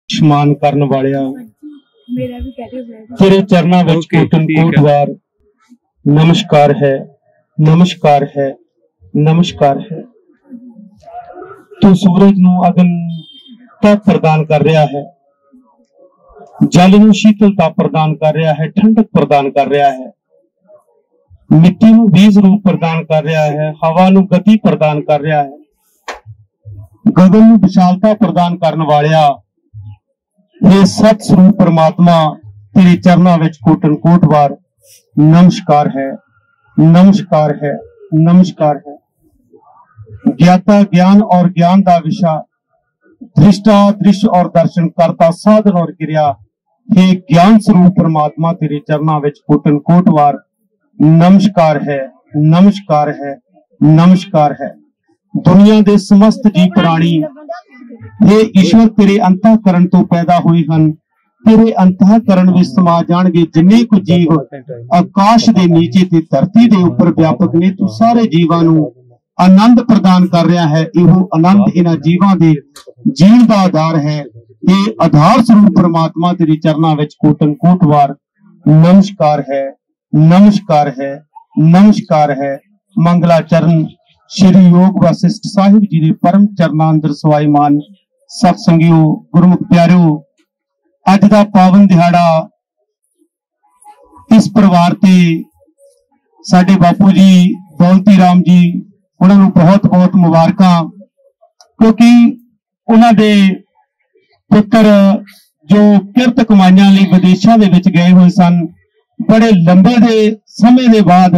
ਸ਼ਮਾਨ ਕਰਨ ਵਾਲਿਆ तेरे चरणों विच कोटन कोट वार नमस्कार है, नमस्कार है, नमस्कार है। तू सूरज नू अगन तप प्रदान कर रहा है, जल नू शीतलता प्रदान कर रहा है, ठंडक प्रदान कर रहा है, मिट्टी नू बीज रूप प्रदान कर रहा है, हवा नू गति प्रदान कर रहा है, गगन नू विशालता प्रदान करने वालिया हे सत स्वरूप परमात्मा तेरे चरणों विच कोटन कोट वार नमस्कार है, नमस्कार है, नमस्कार है। ज्ञाता ज्ञान और ज्ञान का विषय, दृष्टा दृश्य और दर्शन करता साधन और क्रिया, हे ज्ञान स्वरूप परमात्मा तेरे चरणों विच कोटन कोट वार नमस्कार है, नमस्कार है, नमस्कार है। दुनिया के समस्त जीव प्राणी हे ईश्वर तेरे अंतःकरण तो पैदा हुए हैं, तेरे अंतःकरण में समा जाणगे जिन्ने को जीव आकाश दे नीचे ते धरती दे ऊपर व्यापक ने। तू सारे जीवां नू आनंद प्रदान कर रहा है, इहो आनंद इन्हां जीवां दे जीवन दा आधार है। ये आधार स्वरूप परमात्मा तेरे चरणों विच कोटन कोट वार नमस्कार है, नमस्कार है, नमस्कार है। मंगलाचरण श्री योग वशिष्ठ साहिब जी के परम चरणा अंदर सवाईमान सत्संगियो गुरमुख प्यारियो, अज दा पावन दिहाड़ा इस परिवार ते साडे बापू जी दौलती राम जी उन्होंने बहुत बहुत मुबारकां, क्योंकि उन्होंने पुत्र जो किरत कमाइयां लई विदेशों दे विच गए हुए सन, बड़े लंबे दे समय दे बाद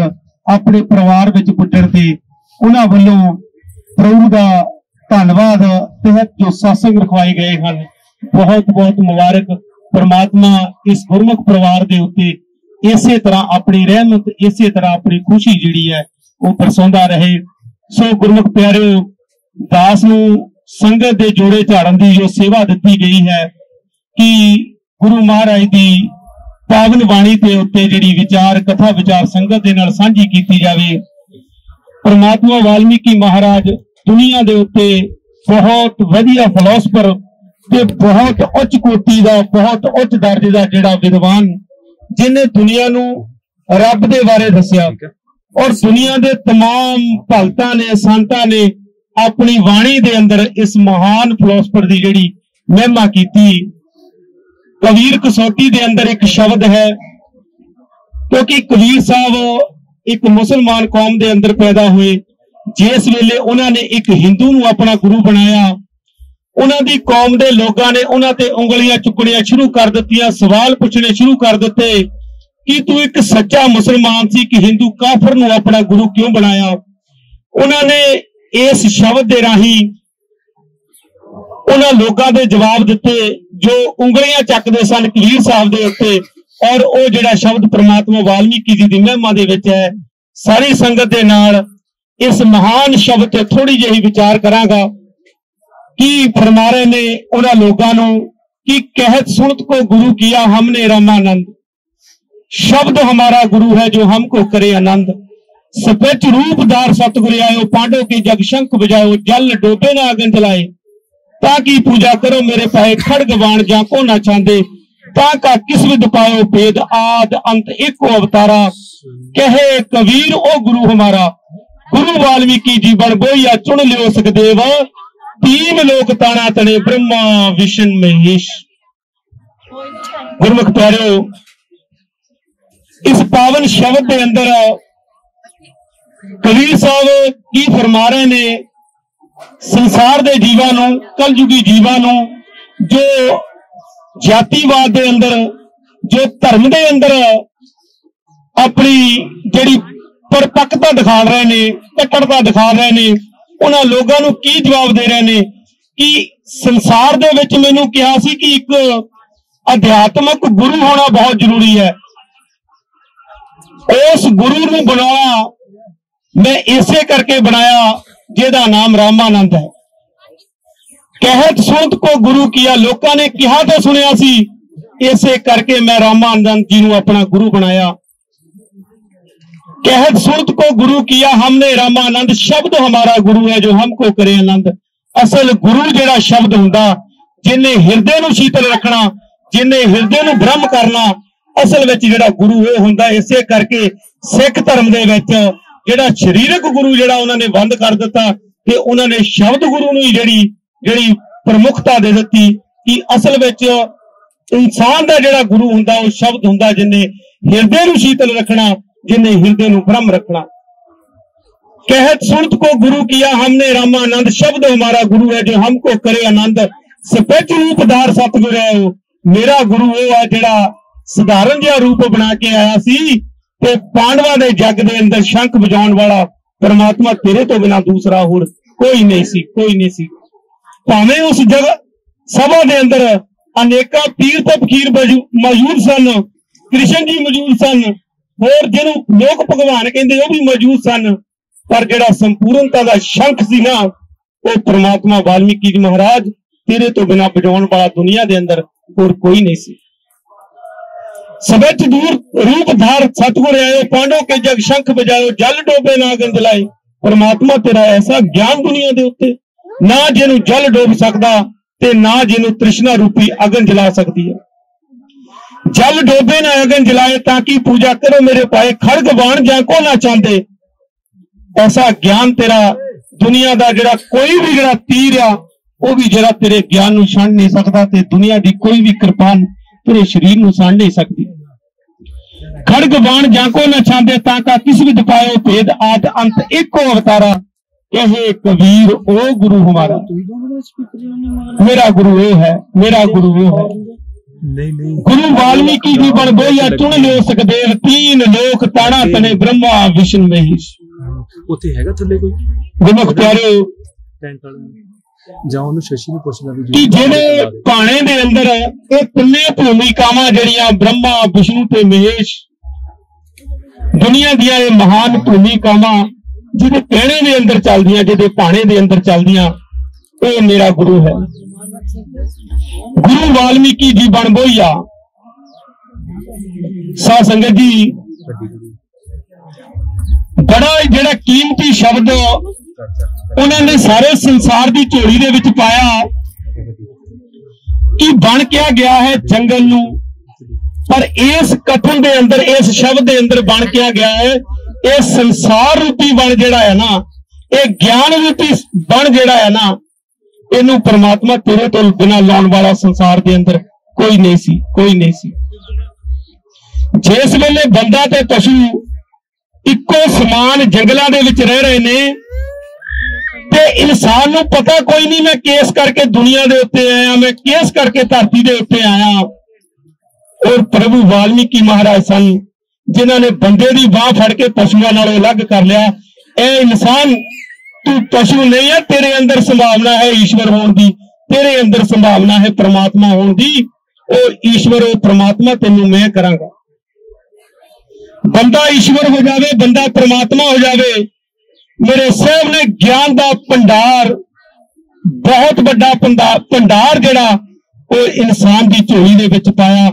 अपने परिवार विच पुज्जण ते उन्हां वल्लों प्रभु दा धन्नवाद तहत जो सत्संग रखवाए गए हैं, बहुत बहुत मुबारक। परमात्मा इस गुरमुख परिवार के उत्ते इसे तरह अपनी रहमत, इसे तरह अपनी खुशी जिहड़ी है वो बरसाउंदा रहे। सो गुरमुख प्यारे दास नू संगत दे जोड़े झाड़न की जो सेवा दी गई है कि गुरु महाराज की पावन बाणी के उत्ते जिहड़ी विचार कथा विचार संगत दे नाल सांझी कीती जावे। परमात्मा वाल्मीकि महाराज दुनिया दे उत्ते बहुत वधिया फिलोसफर ते बहुत उच्च कोटि का बहुत उच्च दर्जे का जिहड़ा विद्वान, जिन्हें दुनिया नू रब दे बारे दस्या और दुनिया दे तमाम भगतां ने संतां ने अपनी वाणी दे अंदर इस महान फिलोसफर की जिहड़ी महिमा कीती। कबीर कसौटी दे अंदर एक शब्द है, क्योंकि कबीर साहब एक मुसलमान कौम के अंदर पैदा हुए, जिस वेले उन्होंने एक हिंदू नू अपना गुरु बनाया, उन्होंने कौम के लोगों ने उन्होंने उंगलियां चुकनियां शुरू कर दित्तियां, सवाल पूछने शुरू कर दिते कि तू एक सच्चा मुसलमान सी कि हिंदू काफर नू अपना गुरु क्यों बनाया। उन्होंने इस शब्द के राही उन्होंने लोगों के जवाब दिते जो उंगलियां चकते सन कबीर साहब के उत्ते, और वो जिहड़ा शब्द परमात्मा वाल्मीकि जी की महिमा दे विच है। सारी संगत दे नाल इस महान शब्द ते थोड़ी जी विचार करांगा कि फरमा रहे ने उन्हां लोगां नूं कि कहत सुनत को गुरु किया हमने रामानंद, शब्द हमारा गुरु है जो हमको करे आनंद। सपच रूपदार सतगुरु आयो, पांडव के जग शंख बजायो, जल डोबे ना अगन जलाए, ताकि पूजा करो मेरे पाए खड़ग बाण जाको ना चांदे, ताका किस विद पायो भेद आद अंत एको अवतारा, कहे कबीर ओ गुरु हमारा, गुरु वाल्मीकि जी बन बोइया चुन लियो सखदेव, तीन लोक ताना तने ब्रह्मा विष्णु महेश। गुरमुख प्यारो, इस पावन शब्द के अंदर कबीर साहब की फरमा रहे ने, संसार के जीवां नूं, कलयुगी जीवां नूं जो जातिवाद के अंदर, जो धर्म के अंदर अपनी जिहड़ी परपक्वता दिखा रहे ने, कट्टरता दिखा रहे ने, उन्हां लोगों नूं की जवाब दे रहे ने कि संसार दे विच मैनूं कहा सी कि एक अध्यात्मक गुरु होना बहुत जरूरी है। उस गुरु नूं बनाना मैं इसे करके बनाया जिहदा नाम रामानंद है। कहत सुनत को गुरु किया, लोगों ने कहा तो सुनिया सी, इसे करके मैं रामानंद जी नूं अपना गुरु बनाया। कहत सुनत को गुरु किया हमने रामानंद, शब्द हमारा गुरु है जो हमको करे आनंद। असल गुरु जिहड़ा शब्द हुंदा जिन्हें हिरदे नूं शीतल रखना, जिन्हें हिरदे नूं ब्रह्म करना, असल विच जिहड़ा गुरु वो हुंदा। इसे करके सिख धर्म दे विच जिहड़ा शरीरक गुरु जिहड़ा उन्हां ने बंद कर दिता ते उन्हां ने शब्द गुरु नूं जिहड़ी प्रमुखता दे दित्ती कि असल विच इंसान दा जिहड़ा गुरु हुंदा वो शब्द हुंदा, जिन्हें हिरदे नूं शीतल रखना, जिन्हें हिरदे नूं ब्रह्म रखना। कहत सुनत को गुरु किया हमने रामानंद, शब्द हमारा गुरु है जो हमको करे आनंद। सपच रूपधार सतगुर है वो, मेरा गुरु वो है जिहड़ा सधारण जिहा रूप बना के आया सी ते पांडवां दे जग दे अंदर शंख बजाउण वाला परमात्मा तेरे तो बिना दूसरा होर कोई नहीं सी, कोई नहीं सी। भावें उस जगह सभा दे अंदर अनेका पीर ते फकीर मौजूद सन, कृष्ण जी मौजूद सन, और जिन्हों लोग भगवान कहते वो भी मौजूद सन, पर जिहड़ा संपूर्णता दा शंख सी ना वो परमात्मा वाल्मीकि जी महाराज तेरे तो बिना बजाउण वाला दुनिया दे अंदर और कोई नहीं सी। सबच दूर रूपधार सतगुर आयो, पांडव के जग शंख बजायो, जल डोबे ना अगन जलाए। परमात्मा तेरा ऐसा ज्ञान दुनिया दे उत्ते ना जिन्हों जल डोब सकदा ते ना जिन्हों तृष्णा रूपी अगन जला सकती है। जल डोबे ना अगन जलाए ताकि पूजा करो मेरे पाए, खड़ग बाण जाको ना चाहते। ऐसा ज्ञान तेरा दुनिया का जिहड़ा कोई भी जिहड़ा तीर आ वो भी जिहड़ा तेरे ज्ञान नूं छाण नहीं सकता ते दुनिया की कोई भी कृपान तेरे शरीर नूं छाण नहीं सकती। खड़ग बाण जाको ना छांदे ताका किस विद पायो भेद आद अंत एको अवतारा, कहे कबीर ओ गुरु हमारा। मेरा गुरु वो है, मेरा गुरु वो है। गुरु वाल्मीकि जी बन बोया चुन लो सुखदेव, तीन लोक ताना तने ब्रह्मा विष्णु महेश। उत्थे हैगा थल्ले कोई गुरमुख प्यारे जाओ नु शशि ਨੂੰ ਪੁੱਛਣਾ ਵੀ कि ਜਿਹੜੇ ਭਾਣੇ ਦੇ ਅੰਦਰ ਇਹ ਤਿੰਨੇ ਭੂਮਿਕਾਵਾਂ ਜਿਹੜੀਆਂ ब्रह्मा विष्णु ਤੇ महेश दुनिया ਦੀਆਂ ਇਹ महान ਭੂਮਿਕਾਵਾਂ ਜਿਹਦੇ ਕਹਿਣੇ ਦੇ ਅੰਦਰ ਚੱਲਦੀਆਂ, ਜਿਹਦੇ ਭਾਣੇ ਦੇ ਅੰਦਰ ਚੱਲਦੀਆਂ, ਇਹ ਮੇਰਾ गुरु है। गुरु वाल्मीकि जी बन बोया। साध संगत जी बड़ा जिहड़ा कीमती शब्द उन्होंने सारे संसार की झोली दे विच पाया कि बन क्या गया है जंगल नूं, पर इस कथन दे अंदर, इस शब्द दे अंदर बन क्या गया है, ये संसार रूपी बन जिहड़ा है ना, ये ज्ञान रूपी बन जिहड़ा है ना, इनू परमात्मा तेरे तो बिना लाने वाला संसार के अंदर कोई नहीं सी, कोई नहीं सी। जिस वेले बंदा ते पशु इको समान जंगलों के विच रह रहे ने ते इंसान नूं पता कोई नहीं मैं केस करके दुनिया दे उत्ते आया, मैं केस करके धरती दे उत्ते आया। और प्रभु वाल्मीकि महाराज सन जिन्हां ने बंदे दी बाह फड़ के पशुओं नालों अलग कर लिया। ए इंसान तू पशु नहीं है, तेरे अंदर संभावना है ईश्वर होने की, तेरे अंदर संभावना है परमात्मा होने की। और ईश्वर और परमात्मा तेनू मैं करांगा। बंदा ईश्वर हो जावे, बंदा परमात्मा हो जावे। मेरे साहब ने ज्ञान का भंडार, बहुत बड़ा भंडार जिहड़ा वो इंसान की झोली दे विच पाया।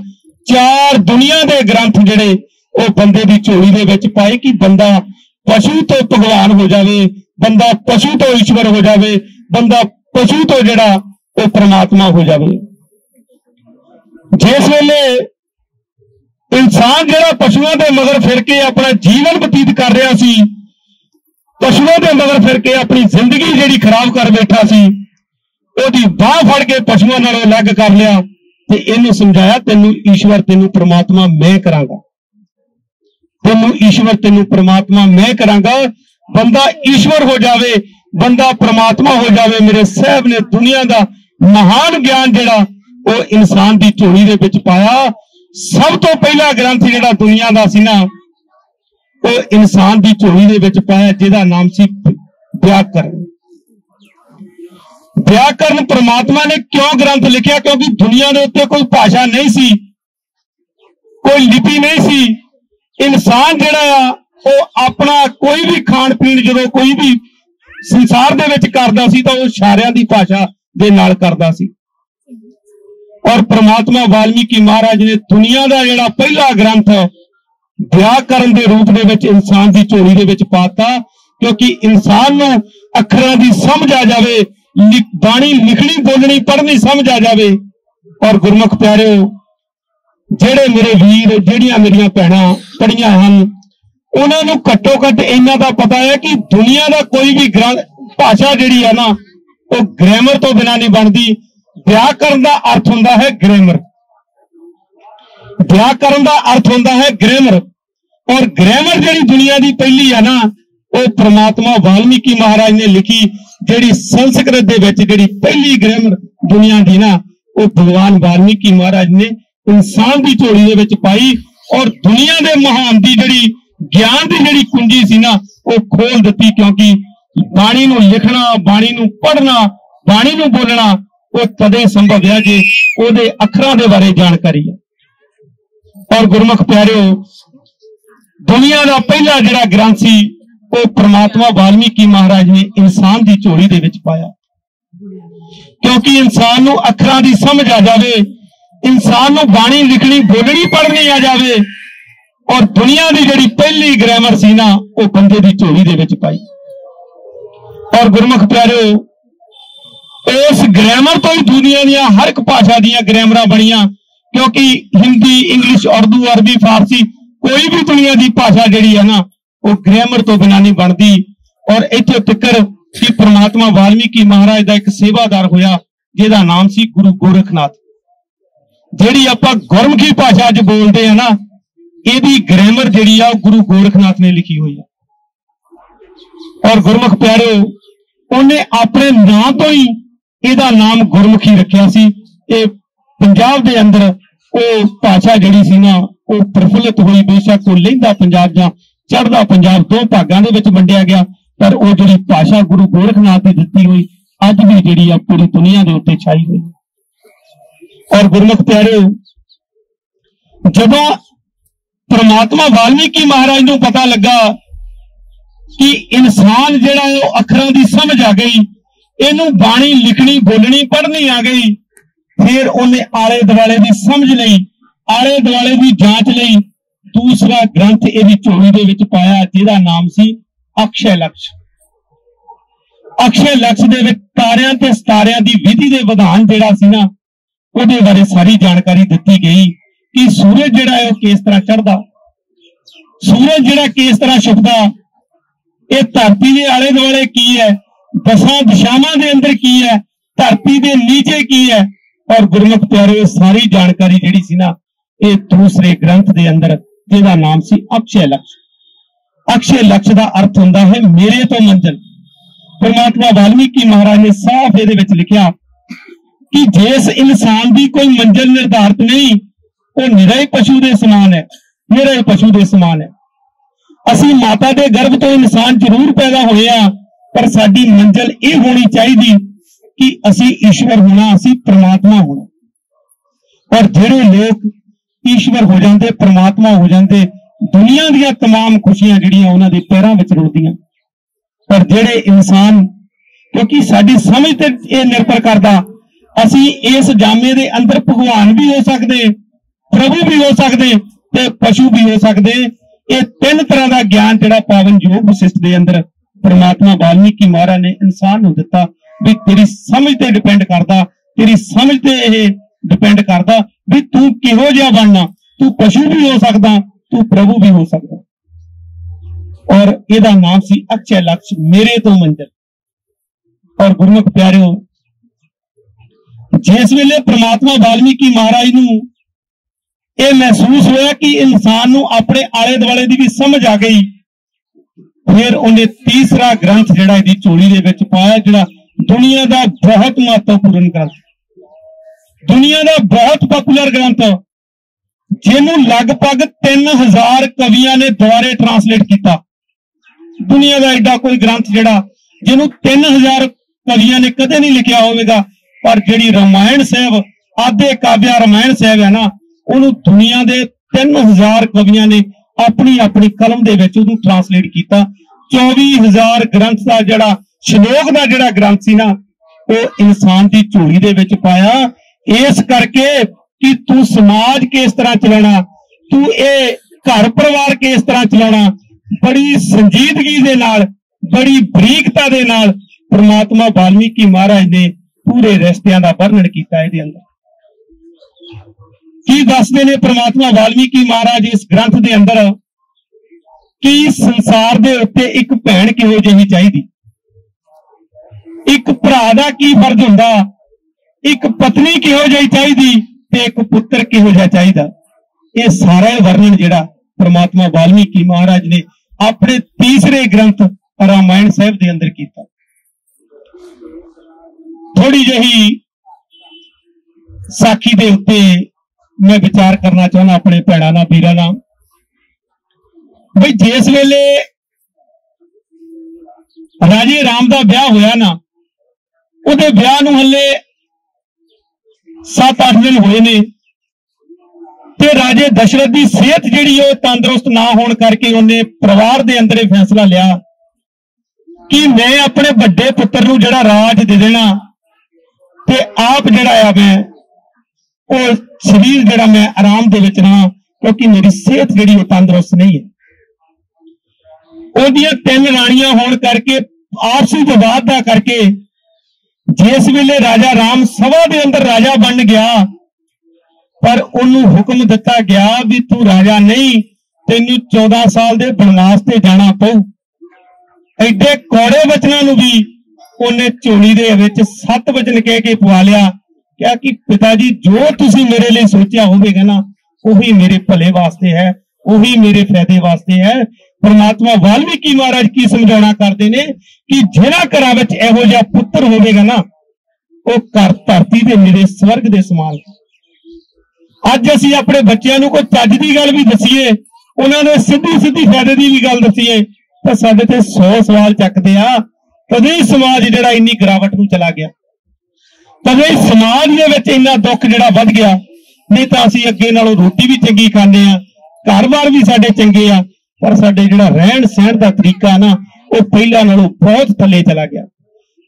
चार दुनिया के ग्रंथ जिहड़े वो बंदे की झोली दे विच पाए कि बंदा पशु तो भगवान हो जावे, बंदा पशु तो ईश्वर हो जावे, बंदा पशु तो जिहड़ा वो परमात्मा हो जावे। जिस वेले इंसान जिहड़ा पशुओं के मगर फिर के अपना जीवन बतीत कर रहा सी, पशुओं के मगर फिर के अपनी जिंदगी जिहड़ी खराब कर बैठा सी, ओदी बाह फड़ के पशुओं नालों अलग कर लिया ते इहनूं समझाया तेनू ईश्वर तेनू परमात्मा मैं करांगा, तेनू ईश्वर तेनू परमात्मा मैं करांगा। बंदा ईश्वर हो जावे, बंदा परमात्मा हो जावे। मेरे साहब ने दुनिया का महान ज्ञान जिहड़ा वो इंसान की झोली दे विच पाया। सब तो पहला ग्रंथ जिहड़ा दुनिया का सी ना वो इंसान की झोली दे विच पाया, जिहदा नाम सी व्याकरण। व्याकरण परमात्मा ने क्यों ग्रंथ लिखिया? क्योंकि दुनिया के उत्ते कोई भाषा नहीं सी, कोई लिपि नहीं सी। इंसान जिहड़ा वो अपना कोई भी खाण पीण जो कोई भी संसार दे विच करदा सी तां वो इशारियां दी भाषा दे नाल करदा सी। और परमात्मा वाल्मीकि महाराज ने दुनिया का जिहड़ा पहला ग्रंथ व्याकरण के रूप दे विच इंसान की झोली दे विच पाता, क्योंकि इंसान नूं अखरां दी समझ आ जावे, बाणी लिखनी बोलनी पढ़नी समझ आ जाए। और गुरमुख प्यारिओ, जेड़े मेरे वीर जेड़ियां मेरियां भैणां पढ़ियां हैं, उन्होंने घट्टो घट इन्ना दा पता है कि दुनिया का कोई भी भाषा जिहड़ी है ना, वो ग्रामर तो बिना नहीं बनती। व्याकरण का अर्थ होंदा है ग्रामर, व्याकरण का अर्थ होंदा है ग्रामर। और ग्रामर जिहड़ी दुनिया की पहली है ना, वो परमात्मा वाल्मीकि महाराज ने लिखी। जिहड़ी संस्कृत दे विच जिहड़ी पहली ग्रामर दुनिया की ना, वो भगवान वाल्मीकि महाराज ने इंसान की झोली दे विच पाई। और दुनिया के महान की जिहड़ी ज्ञान की जिहड़ी कुंजी सी ना, वो खोल दी। क्योंकि बाणी नूं लिखना, बाणी नूं पढ़ना, बाणी नूं बोलना वो कदे संभव है जे उहदे अखरां दे बारे जानकारी है। और गुरमुख प्यारिओ, दुनिया का पहला जिहड़ा ग्रंथ सी, वो परमात्मा वाल्मीकि महाराज ने इंसान की झोली दे विच पाया। क्योंकि इंसान नूं अखरां दी समझ आ जाए, इंसान नूं बाणी लिखनी बोलनी पढ़नी आ जाए। और दुनिया की जिहड़ी पहली ग्रामर सी ना, वो बंदे की झोली दे विच पाई। और गुरमुख प्यारिओ, उस ग्रामर तो ही दुनिया दी हर एक भाषा दी ग्रामर बनिया। क्योंकि हिंदी, इंग्लिश, उर्दू, अरबी, फारसी कोई भी दुनिया की भाषा जिहड़ी है ना, वो ग्रामर तो बिना नहीं बनती। और इत्थे तिकर कि परमात्मा वाल्मीकि महाराज का एक सेवादार होया, जिहदा नाम सी गुरु गोरखनाथ। जिहड़ी आपां गुरमुखी भाषा अज बोलते हैं ना, इहदी ग्रामर जिहड़ी आ गुरु गोरखनाथ ने लिखी हुई है। और गुरमुख प्यारिओ, उन्हें अपने नाम तो ही इहदा नाम गुरमुखी रखिया सी। ये पंजाब दे अंदर वो भाषा जिहड़ी सी ना, वो प्रफुल्लित हुई। बेशक वो लहिंदा पंजाब जां चढ़दा पंजाब दो भागां दे विच वंडिया गया, पर वो जिहड़ी भाषा गुरु गोरखनाथ की दित्ती हुई अज भी जिहड़ी आ पूरी दुनिया दे उत्ते छाई हुई। और गुरमुख प्यारिओ, जदों परमात्मा वाल्मीकि महाराज नूं पता लगा कि इंसान जिहड़ा है वो अखरां दी समझ आ गई, इहनूं बाणी लिखनी बोलनी पढ़नी आ गई, फिर उन्हें आले दुआले की समझ लई, आले दुआले की जांच लई दूसरा ग्रंथ इहदी झोली दे विच पाया, जिहदा नाम सी अक्षय लक्ष। अक्षय लक्ष दे विच तारियां ते सितारियां दी विधि दे विधान जिहड़ा सी ना, उहदे बारे सारी जानकारी दित्ती गई कि सूरज जिहड़ा है किस तरह चढ़दा, सूरज जिहड़ा किस तरह छुपदा, ये धरती के आले दुआले की है, 10 दिशावां दे अंदर की है, धरती के नीचे की है। और गुरमुख प्यारे, सारी जानकारी जिहड़ी सी ना, ये दूसरे ग्रंथ के अंदर जिहदा नाम सी अक्षय लक्ष। अक्षय लक्ष का अर्थ हुंदा है मेरे तो मंजिल। परमात्मा वाल्मीकि महाराज ने साफ इहदे विच लिखिया कि जिस इंसान की कोई मंजिल निर्धारित नहीं, वो निरा ही पशु के समान है, निरा ही पशु के समान है। असी माता के गर्भ तो इंसान जरूर पैदा होए आ, पर साडी मंजिल ये होनी चाहिए कि असी ईश्वर होना, असी परमात्मा होना। और जिहड़े लोग ईश्वर हो जाते, परमात्मा हो जाते, दुनिया दी तमाम खुशियां जिहड़ियां उन्हां दे पैरां विच रुलदियां। पर जिहड़े इंसान, क्योंकि साडी समझ ते ये निर्भर करदा, असी इस जामे दे अंदर भगवान भी हो सकते, प्रभु भी हो सकते ते पशु भी हो सकते। ये 3 तरह का ज्ञान जिहड़ा पावन योग वशिष्ठ दे अंदर परमात्मा वाल्मीकि महाराज ने इंसान नूं दिता। भी तेरी समझ ते डिपेंड करदा, तेरी समझ ते यह डिपेंड करदा भी तू किहो जिहा बनना। तू पशु भी हो सकदा, तू प्रभु भी हो सकदा। और इहदा नाम सी अक्षय लक्ष्य, मेरे तो मंजिल। और गुरमुख प्यारिओ, जिस वेले परमात्मा वाल्मीकि महाराज नूं यह महसूस होया कि इंसान नूं अपने आले दुआले की भी समझ आ गई, फिर उन्हें तीसरा ग्रंथ जिहड़ा इहदी झोली दे विच पाया, जिहड़ा दुनिया का बहुत महत्वपूर्ण ग्रंथ, दुनिया का बहुत पॉपुलर ग्रंथ, जिन्हों लगभग 3000 कवियां ने द्वारे ट्रांसलेट किया। दुनिया का एडा कोई ग्रंथ जिहड़ा जिन्हों 3000 कवियां ने कदे नहीं लिखिया होगा, पर जिहड़ी रामायण साहब आधे काव्या रामायण साहब है ना, उन्होंने दुनिया के 3000 कवियां ने अपनी अपनी कलम दे विच उहनूं ट्रांसलेट किया। 24000 ग्रंथ का जिहड़ा श्लोक का जिहड़ा ग्रंथ सी ना, वो इंसान की झोली दे विच पाया। इस करके कि तू समाज किस तरह चलाना, तू ये घर परिवार किस तरह चलाना, बड़ी संजीदगी दे नाल, बड़ी बरीकता दे नाल परमात्मा वाल्मीकि महाराज ने पूरे रिश्तियां का वर्णन किया इहदे अंदर। की दसदे ने परमात्मा वाल्मीकि महाराज इस ग्रंथ के अंदर कि संसार दे उत्ते एक भैन किहो जिही चाहिदी, एक भरा दा की फर्ज हुंदा, एक पत्नी किहो जिही चाहिदी ते एक पुत्र किहो जिहा चाहिदा। ये सारा वर्णन जिहड़ा परमात्मा वाल्मीकि महाराज ने अपने तीसरे ग्रंथ रामायण साहिब के अंदर किया। थोड़ी जही साखी दे उत्ते मैं विचार करना चाहना अपने भैणां नाल वीरां नाल। बई जिस वेले राजे राम का ब्याह होया ना, उहदे ब्याह नूं हले 7-8 दिन होए ने ते राजे दशरथ की सेहत जिहड़ी वो तंदुरुस्त ना होने करके उन्हें परिवार के अंदर फैसला लिया कि मैं अपने बड़े पुत्र नूं जिहड़ा राज दे देना ते आप जिहड़ा आ मैं वो शरीर जिहड़ा मैं आराम दे विच रहां, क्योंकि मेरी सेहत जिहड़ी वो तंदुरुस्त नहीं है। उहदियां 3 राणियां होने करके आपसी विवाद दा करके जिस वेले राजा राम सभा के अंदर राजा बन गया, पर उन्होंने हुक्म दिता गया भी तू राजा नहीं, तेनू 14 साल के बनवास से जाना पऊ। एडे कौड़े वचनों नूं भी उन्हें झोली दे विच 7 वचन कह के पवा लिया, क्या कि पिताजी जो तुसी मेरे लिए सोचा होगा ना, वही मेरे भले वास्ते है, वही मेरे फायदे वास्ते है। परमात्मा वाल्मीकि महाराज की समझाना करते हैं कि जिन्हां घरां विच इहो जिहा पुत्र होवेगा ना, वो घर धरती दे मेरे स्वर्ग दे समान। अज असीं अपने बच्चों को कोई चज की गल भी दसीए, उन्होंने सीधी सीधी फायदे की भी गल दसीए तो साडे ते 100 सवाल चकते आ। कदे ही समाज जिहड़ा इन्नी गिरावट नूं चला गया, कदे ही समाज दे विच इन्ना दुख जिहड़ा वध गया। नहीं तो असीं अगे नालों रोटी भी चंगी खांदे आ, घर-बार भी साडे चंगे आ, पर साडे जिहड़ा रहन सहन का तरीका ना वो पहला नालों बहुत थल्ले चला गया।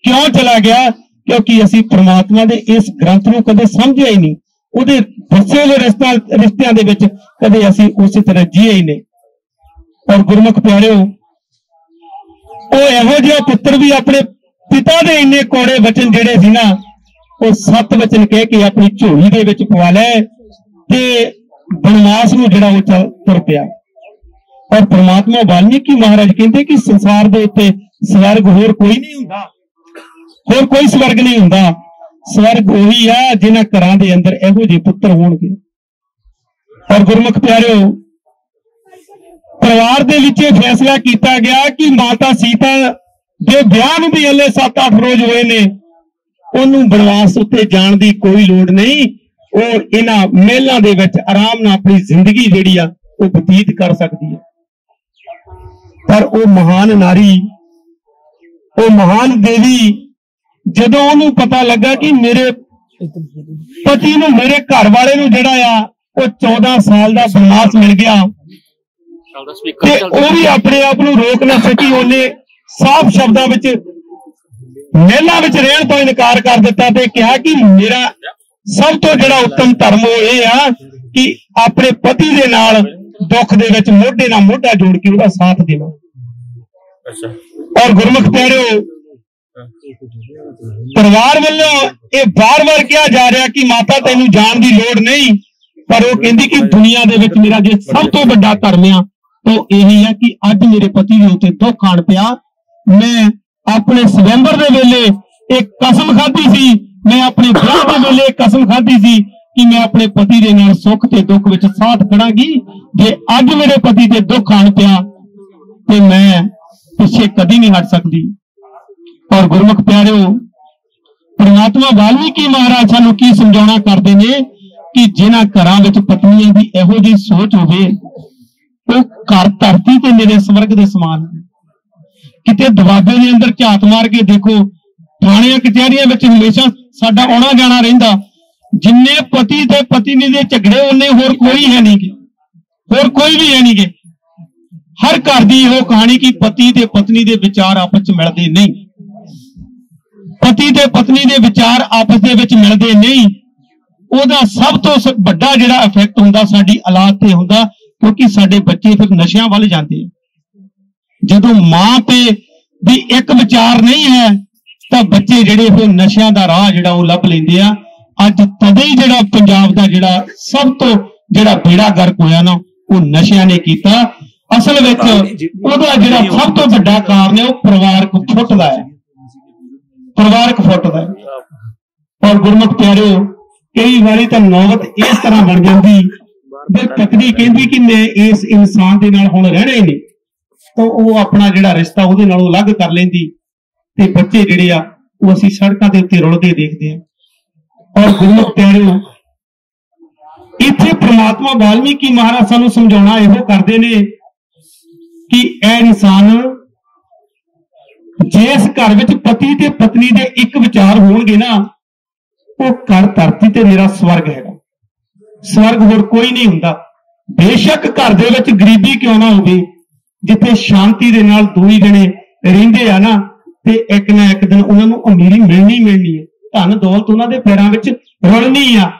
क्यों चला गया? क्योंकि असीं परमात्मा दे इस ग्रंथ नूं कदे समझिया ही नहीं, उहदे दसे होए रिश्तियां दे विच कदे असीं उसी तरह जीए ही नहीं। और गुरमुख प्यारिओ, वो इहो जिहा पुत्र भी अपने पिता दे इन्ने कौड़े वचन जिहड़े सी ना, वो 7 वचन कह के अपनी झोली दे विच पवा लै ते बनवास नूं जिहड़ा वो तुर पिया। और परमात्मा वाल्मीकि महाराज कहते कि संसार दे उत्ते स्वर्ग होर कोई नहीं हुंदा, होर कोई स्वर्ग नहीं हुंदा। स्वर्ग वही है जिन्हां घरां दे अंदर इहो जिहे पुत्र होणगे। और गुरमुख प्यारिओ, परिवार दे विच फैसला किया गया कि माता सीता दे ब्याह नूं भी हले 7-8 रोज होए ने, उन्होंने बनवास उत्ते जाण दी कोई लोड़ नहीं। और इन्हां महलां दे विच आराम नाल अपनी जिंदगी जिहड़ी आ वो बतीत कर सकदी है। पर वो महान नारी, वो महान देवी, जदों उन्होंने पता लगा कि मेरे पति नूं, मेरे घर वाले नूं जिहड़ा आ वो 14 साल का बनवास मिल गया, ते वो भी अपने आप नूं रोक ना सकी। उन्हें साफ शब्दां विच महलां विच रहण तो इनकार कर दिता ते कहा कि मेरा सब तो जिहड़ा उत्तम धर्म वो ये आ कि अपने पति दे नाल दुख दे विच मोढे नाल मोढा जोड़ के उसदा साथ देना। और गुरमुख प्यारिओ, परिवार वालों ये बार-बार कहा जा रहा कि माता तैनूं जाण दी लोड़ नहीं, पर वो कहती कि दुनिया दे विच मेरा जो सब तो बड़ा धर्म आ तो यही है कि अज मेरे पति के उत्ते दुख आण पिया। मैं अपने स्वयंवर दे वेले एक कसम खाधी सी, मैं अपने ब्याह दे वेले एक कसम खाधी सी कि मैं अपने पति दे नाल सुख ते दुख विच साथ खड़ांगी। जे अज मेरे पति ते दुख आण पिया ते मैं पिछे कदी नहीं हट सकती। और गुरमुख प्यारिओ, परमात्मा वाल्मीकि महाराज सानू की समझाउणा करदे ने कि जिन्हां घरां विच पत्नियां दी इहो जी सोच होवे, वो घर धरती ते मेरे स्वर्ग दे समान है। किते दबाबे दे अंदर झात मार के देखो, थाणियां कचहरियां विच हमेशा साडा आउणा जाना रहिंदा। जिन्ने पति ते पत्नी दे झगड़े उन्ने होर कोई है नहीं गे, होर कोई भी है नहीं गे। हर घर दी इहो कहानी कि पति ते पत्नी दे विचार आपस च मिलदे नहीं, पति ते पत्नी दे विचार आपस दे विच मिलदे नहीं। ओहदा सब तो वड्डा जिहड़ा इफैक्ट हुंदा साडी औलाद ते हुंदा, क्योंकि साडे बच्चे फिर नशियां वल जांदे। जदों मां ते भी एक विचार नहीं है ਤਾਂ ਬੱਚੇ ਜਿਹੜੇ ਉਹ ਨਸ਼ਿਆਂ ਦਾ ਰਾਹ ਜਿਹੜਾ ਉਹ ਲੱਭ ਲੈਂਦੇ ਆ। ਅੱਜ ਤਦੇ ਹੀ ਜਿਹੜਾ ਪੰਜਾਬ ਦਾ ਜਿਹੜਾ ਸਭ ਤੋਂ ਜਿਹੜਾ ਬੇੜਾ ਗਰਕ ਹੋਇਆ ਨਾ, ਉਹ ਨਸ਼ਿਆਂ ਨੇ ਕੀਤਾ। ਅਸਲ ਵਿੱਚ ਉਹਦਾ ਜਿਹੜਾ ਸਭ ਤੋਂ ਵੱਡਾ ਕਾਰਨ ਹੈ ਉਹ ਪਰਿਵਾਰਕ ਫੁੱਟ ਦਾ ਹੈ, ਪਰਿਵਾਰਕ ਫੁੱਟ ਦਾ ਹੈ। ਔਰ ਗੁਰਮੁਖ ਪਿਆਰਿਓ, ਕਈ ਵਾਰੀ ਤਾਂ ਨੌਬਤ ਇਸ ਤਰ੍ਹਾਂ ਬਣ ਜਾਂਦੀ ਵੀ ਪਤਨੀ ਕਹਿੰਦੀ ਕਿ ਮੈਂ ਇਸ ਇਨਸਾਨ ਦੇ ਨਾਲ ਹੁਣ ਰਹਿਣਾ ਹੀ ਨਹੀਂ, ਤਾਂ ਉਹ ਆਪਣਾ ਜਿਹੜਾ ਰਿਸ਼ਤਾ ਉਹਦੇ ਨਾਲੋਂ ਅਲੱਗ ਕਰ ਲੈਂਦੀ, ਤੇ ਬੱਚੇ ਜਿਹੜੇ ਆ ਉਹ ਅਸੀਂ ਸੜਕਾਂ ਦੇ ਉੱਤੇ ਰੁਲਦੇ ਦੇਖਦੇ ਆ। ਔਰ ਗੁਰਮੁਖ ਪਿਆਰਿਓ, ਇੱਥੇ ਪ੍ਰਮਾਤਮਾ ਵਾਲਮੀਕੀ ਮਹਾਰਾਜ ਸਾਨੂੰ ਸਮਝਾਉਣਾ ਇਹੋ ਕਰਦੇ ਨੇ ਕਿ ਇਹ ਇਨਸਾਨ, ਜਿਸ ਘਰ ਵਿੱਚ ਪਤੀ ਤੇ ਪਤਨੀ ਦੇ ਇੱਕ ਵਿਚਾਰ ਹੋਣਗੇ ਨਾ, ਉਹ ਘਰ ਧਰਤੀ ਤੇ ਮੇਰਾ ਸਵਰਗ ਹੈਗਾ। ਸਵਰਗ ਹੋਰ ਕੋਈ ਨਹੀਂ ਹੁੰਦਾ। ਬੇਸ਼ੱਕ ਘਰ ਦੇ ਵਿੱਚ ਗਰੀਬੀ ਕਿਉਂ ਨਾ ਹੋਵੇ, ਜਿੱਥੇ ਸ਼ਾਂਤੀ ਦੇ ਨਾਲ ਦੋਈ ਜਣੇ ਰਹਿੰਦੇ ਆ ਨਾ, ਤੇ ਇੱਕ ਨਾ ਇੱਕ ਦਿਨ ਉਹਨਾਂ ਨੂੰ ਅਮੀਰੀ ਮਿਲਣੀ ਹੈ, ਧਨ ਦੌਲਤ ਉਹਨਾਂ ਦੇ ਪੈਰਾਂ ਵਿੱਚ ਰੁਲਣੀ ਆ।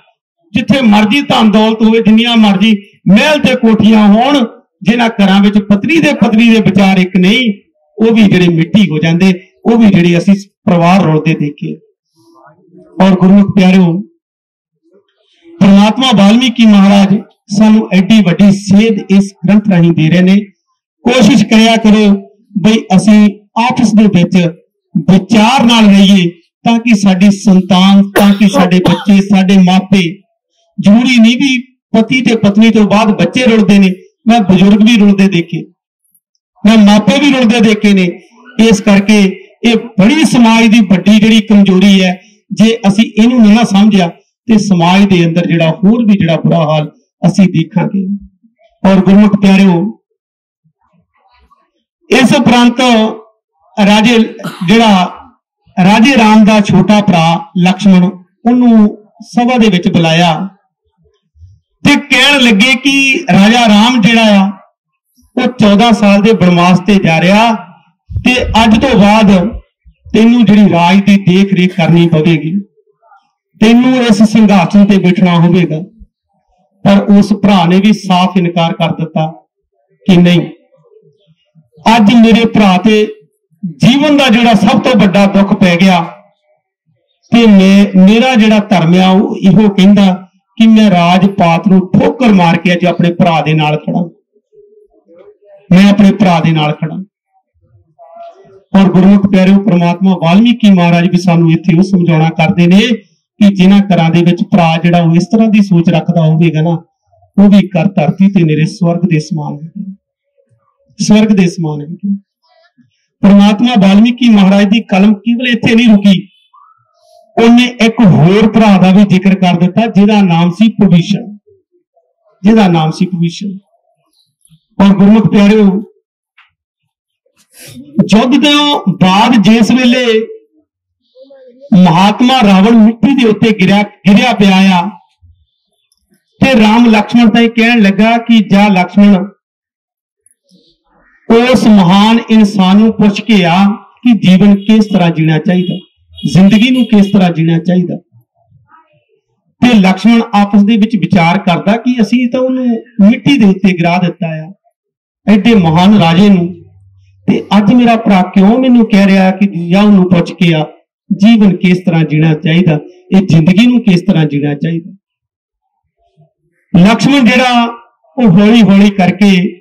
ਜਿੱਥੇ ਮਰਜ਼ੀ ਧਨ ਦੌਲਤ ਹੋਵੇ, ਜਿੰਨੀਆਂ ਮਰਜ਼ੀ ਮਹਿਲ ਤੇ ਕੋਠੀਆਂ ਹੋਣ, ਜਿਨ੍ਹਾਂ ਘਰਾਂ ਵਿੱਚ ਪਤਨੀ ਦੇ ਵਿਚਾਰ ਇੱਕ ਨਹੀਂ, ਉਹ ਵੀ ਜਿਹੜੇ ਮਿੱਟੀ ਹੋ ਜਾਂਦੇ, ਉਹ ਵੀ ਜਿਹੜੇ ਅਸੀਂ ਪਰਿਵਾਰ ਰੁਲਦੇ ਦੇਖੇ। ਔਰ ਗੁਰਮੁਖ ਪਿਆਰਿਓ, ਪਰਮਾਤਮਾ ਵਾਲਮੀਕੀ ਮਹਾਰਾਜ ਸਾਨੂੰ ਐਡੀ ਵੱਡੀ ਸੇਧ ਇਸ ਗ੍ਰੰਥ ਰਾਹੀਂ ਦੇ ਰਹੇ ਨੇ। ਕੋਸ਼ਿਸ਼ ਕਰਿਆ ਕਰੋ ਬਈ ਅਸੀਂ ਆਪਸ ਦੇ ਵਿੱਚ ਵਿਚਾਰ ਨਾਲ ਰਹੀਏ, ਤਾਂ ਕਿ ਸਾਡੀ ਸੰਤਾਨ, ਤਾਂ ਕਿ ਸਾਡੇ ਬੱਚੇ, ਸਾਡੇ ਮਾਪੇ, ਜ਼ਰੂਰੀ ਨਹੀਂ ਵੀ ਪਤੀ ਤੇ ਪਤਨੀ ਤੋਂ ਬਾਅਦ ਬੱਚੇ ਰੁਲਦੇ ਨੇ, ਮੈਂ ਬਜ਼ੁਰਗ ਵੀ ਰੁਲਦੇ ਦੇਖੇ, ਮੈਂ ਮਾਪੇ ਵੀ ਰੁਲਦੇ ਦੇਖੇ ਨੇ। ਇਸ ਕਰਕੇ ਇਹ ਬੜੀ ਸਮਾਜ ਦੀ ਵੱਡੀ ਜਿਹੜੀ ਕਮਜ਼ੋਰੀ ਹੈ। ਜੇ ਅਸੀਂ ਇਹਨੂੰ ਨਾ ਸਮਝਿਆ ਤੇ ਸਮਾਜ ਦੇ ਅੰਦਰ ਜਿਹੜਾ ਹੋਰ ਵੀ ਜਿਹੜਾ ਬੁਰਾ ਹਾਲ ਅਸੀਂ ਦੇਖਾਂਗੇ। ਔਰ ਗੁਰਮੁਖ ਪਿਆਰਿਓ, ਇਸ ਉਪਰੰਤ ਰਾਜੇ ਰਾਮ ਦਾ ਛੋਟਾ ਭਰਾ ਲਕਸ਼ਮਣ, ਉਹਨੂੰ ਸਭਾ ਦੇ ਵਿੱਚ ਬੁਲਾਇਆ ਤੇ ਕਹਿਣ ਲੱਗੇ ਕਿ ਰਾਜਾ ਰਾਮ ਜਿਹੜਾ ਆ ਉਹ 14 ਸਾਲ ਦੇ ਬਨਵਾਸ ਤੇ ਜਾ ਰਿਹਾ, ਤੇ ਅੱਜ ਤੋਂ ਬਾਅਦ ਤੈਨੂੰ ਜਿਹੜੀ ਰਾਜ ਦੀ ਦੇਖ ਰੇਖ ਕਰਨੀ ਪਵੇਗੀ, ਤੈਨੂੰ ਇਸ ਸਿੰਘਾਸਨ ਤੇ ਬੈਠਣਾ ਹੋਵੇਗਾ। ਪਰ ਉਸ ਭਰਾ ਨੇ ਵੀ ਸਾਫ਼ ਇਨਕਾਰ ਕਰ ਦਿੱਤਾ ਕਿ ਨਹੀਂ, ਅੱਜ ਮੇਰੇ ਭਰਾ ਤੇ ਜੀਵਨ ਦਾ ਜਿਹੜਾ ਸਭ ਤੋਂ ਵੱਡਾ ਦੁੱਖ ਪੈ ਗਿਆ, ਤੇ ਮੇਰਾ ਜਿਹੜਾ ਧਰਮ ਆ ਉਹ ਇਹੋ ਕਹਿੰਦਾ ਕਿ ਮੈਂ ਰਾਜ ਪਾਤ ਨੂੰ ਠੋਕਰ ਮਾਰ ਕੇ ਅੱਜ ਆਪਣੇ ਭਰਾ ਦੇ ਨਾਲ ਖੜਾ, ਮੈਂ ਆਪਣੇ ਭਰਾ ਦੇ ਨਾਲ ਖੜਾ। ਔਰ ਗੁਰਮੁਖ ਪਿਆਰਿਓ, ਪ੍ਰਮਾਤਮਾ ਵਾਲਮੀਕੀ ਮਹਾਰਾਜ ਵੀ ਸਾਨੂੰ ਇੱਥੇ ਉਹ ਸਮਝਾਉਣਾ ਕਰਦੇ ਨੇ ਕਿ ਜਿਨ੍ਹਾਂ ਘਰਾਂ ਦੇ ਵਿੱਚ ਭਰਾ ਜਿਹੜਾ ਉਹ ਇਸ ਤਰ੍ਹਾਂ ਦੀ ਸੋਚ ਰੱਖਦਾ ਹੋਵੇਗਾ ਨਾ, ਉਹ ਵੀ ਘਰ ਧਰਤੀ ਤੇ ਮੇਰੇ ਸਵਰਗ ਦੇ ਸਮਾਨ ਹੈ, ਸਵਰਗ ਦੇ ਸਮਾਨ ਹੈ। ਪ੍ਰਮਾਤਮਾ ਵਾਲਮੀਕੀ ਮਹਾਰਾਜ ਦੀ ਕਲਮ ਕੇਵਲ ਇੱਥੇ ਨਹੀਂ ਰੁਕੀ, ਉਹਨੇ ਇੱਕ ਹੋਰ ਭਰਾ ਦਾ ਵੀ ਜ਼ਿਕਰ ਕਰ ਦਿੱਤਾ, ਜਿਹਦਾ ਨਾਮ ਸੀ ਭਵਿਸ਼ਣ, ਜਿਹਦਾ ਨਾਮ ਸੀ ਭਵਿਸ਼ਣ। ਔਰ ਗੁਰਮੁਖ ਪਿਆਰਿਓ, ਯੁੱਧ ਤੋਂ ਬਾਅਦ ਜਿਸ ਵੇਲੇ ਮਹਾਤਮਾ ਰਾਵਣ ਮਿੱਟੀ ਦੇ ਉੱਤੇ ਗਿਰਿਆ ਪਿਆ ਆ, ਤੇ ਰਾਮ ਲਕਸ਼ਮਣ ਤਾਂ ਕਹਿਣ ਲੱਗਾ ਕਿ ਜਾ ਲਕਸ਼ਮਣ, ਉਸ ਮਹਾਨ ਇਨਸਾਨ ਨੂੰ ਪੁੱਛ ਕੇ ਆ ਕਿ ਜੀਵਨ ਕਿਸ ਤਰ੍ਹਾਂ ਜੀਣਾ ਚਾਹੀਦਾ, ਜ਼ਿੰਦਗੀ ਨੂੰ ਕਿਸ ਤਰ੍ਹਾਂ ਜੀਣਾ ਚਾਹੀਦਾ। ਤੇ ਲਕਸ਼ਮਣ ਆਪਸ ਦੇ ਵਿੱਚ ਵਿਚਾਰ ਕਰਦਾ ਕਿ ਅਸੀਂ ਤਾਂ ਉਹਨੂੰ ਮਿੱਟੀ ਦੇ ਉੱਤੇ ਗਿਰਾ ਦਿੱਤਾ ਆ, ਐਡੇ ਮਹਾਨ ਰਾਜੇ ਨੂੰ, ਤੇ ਅੱਜ ਮੇਰਾ ਭਰਾ ਕਿਉਂ ਮੈਨੂੰ ਕਹਿ ਰਿਹਾ ਕਿ ਜਾ ਉਹਨੂੰ ਪੁੱਛ ਕੇ ਆ ਜੀਵਨ ਕਿਸ ਤਰ੍ਹਾਂ ਜੀਣਾ ਚਾਹੀਦਾ, ਇਹ ਜ਼ਿੰਦਗੀ ਨੂੰ ਕਿਸ ਤਰ੍ਹਾਂ ਜੀਣਾ ਚਾਹੀਦਾ। ਲਕਸ਼ਮਣ ਜਿਹੜਾ ਉਹ ਹੌਲੀ ਹੌਲੀ ਕਰਕੇ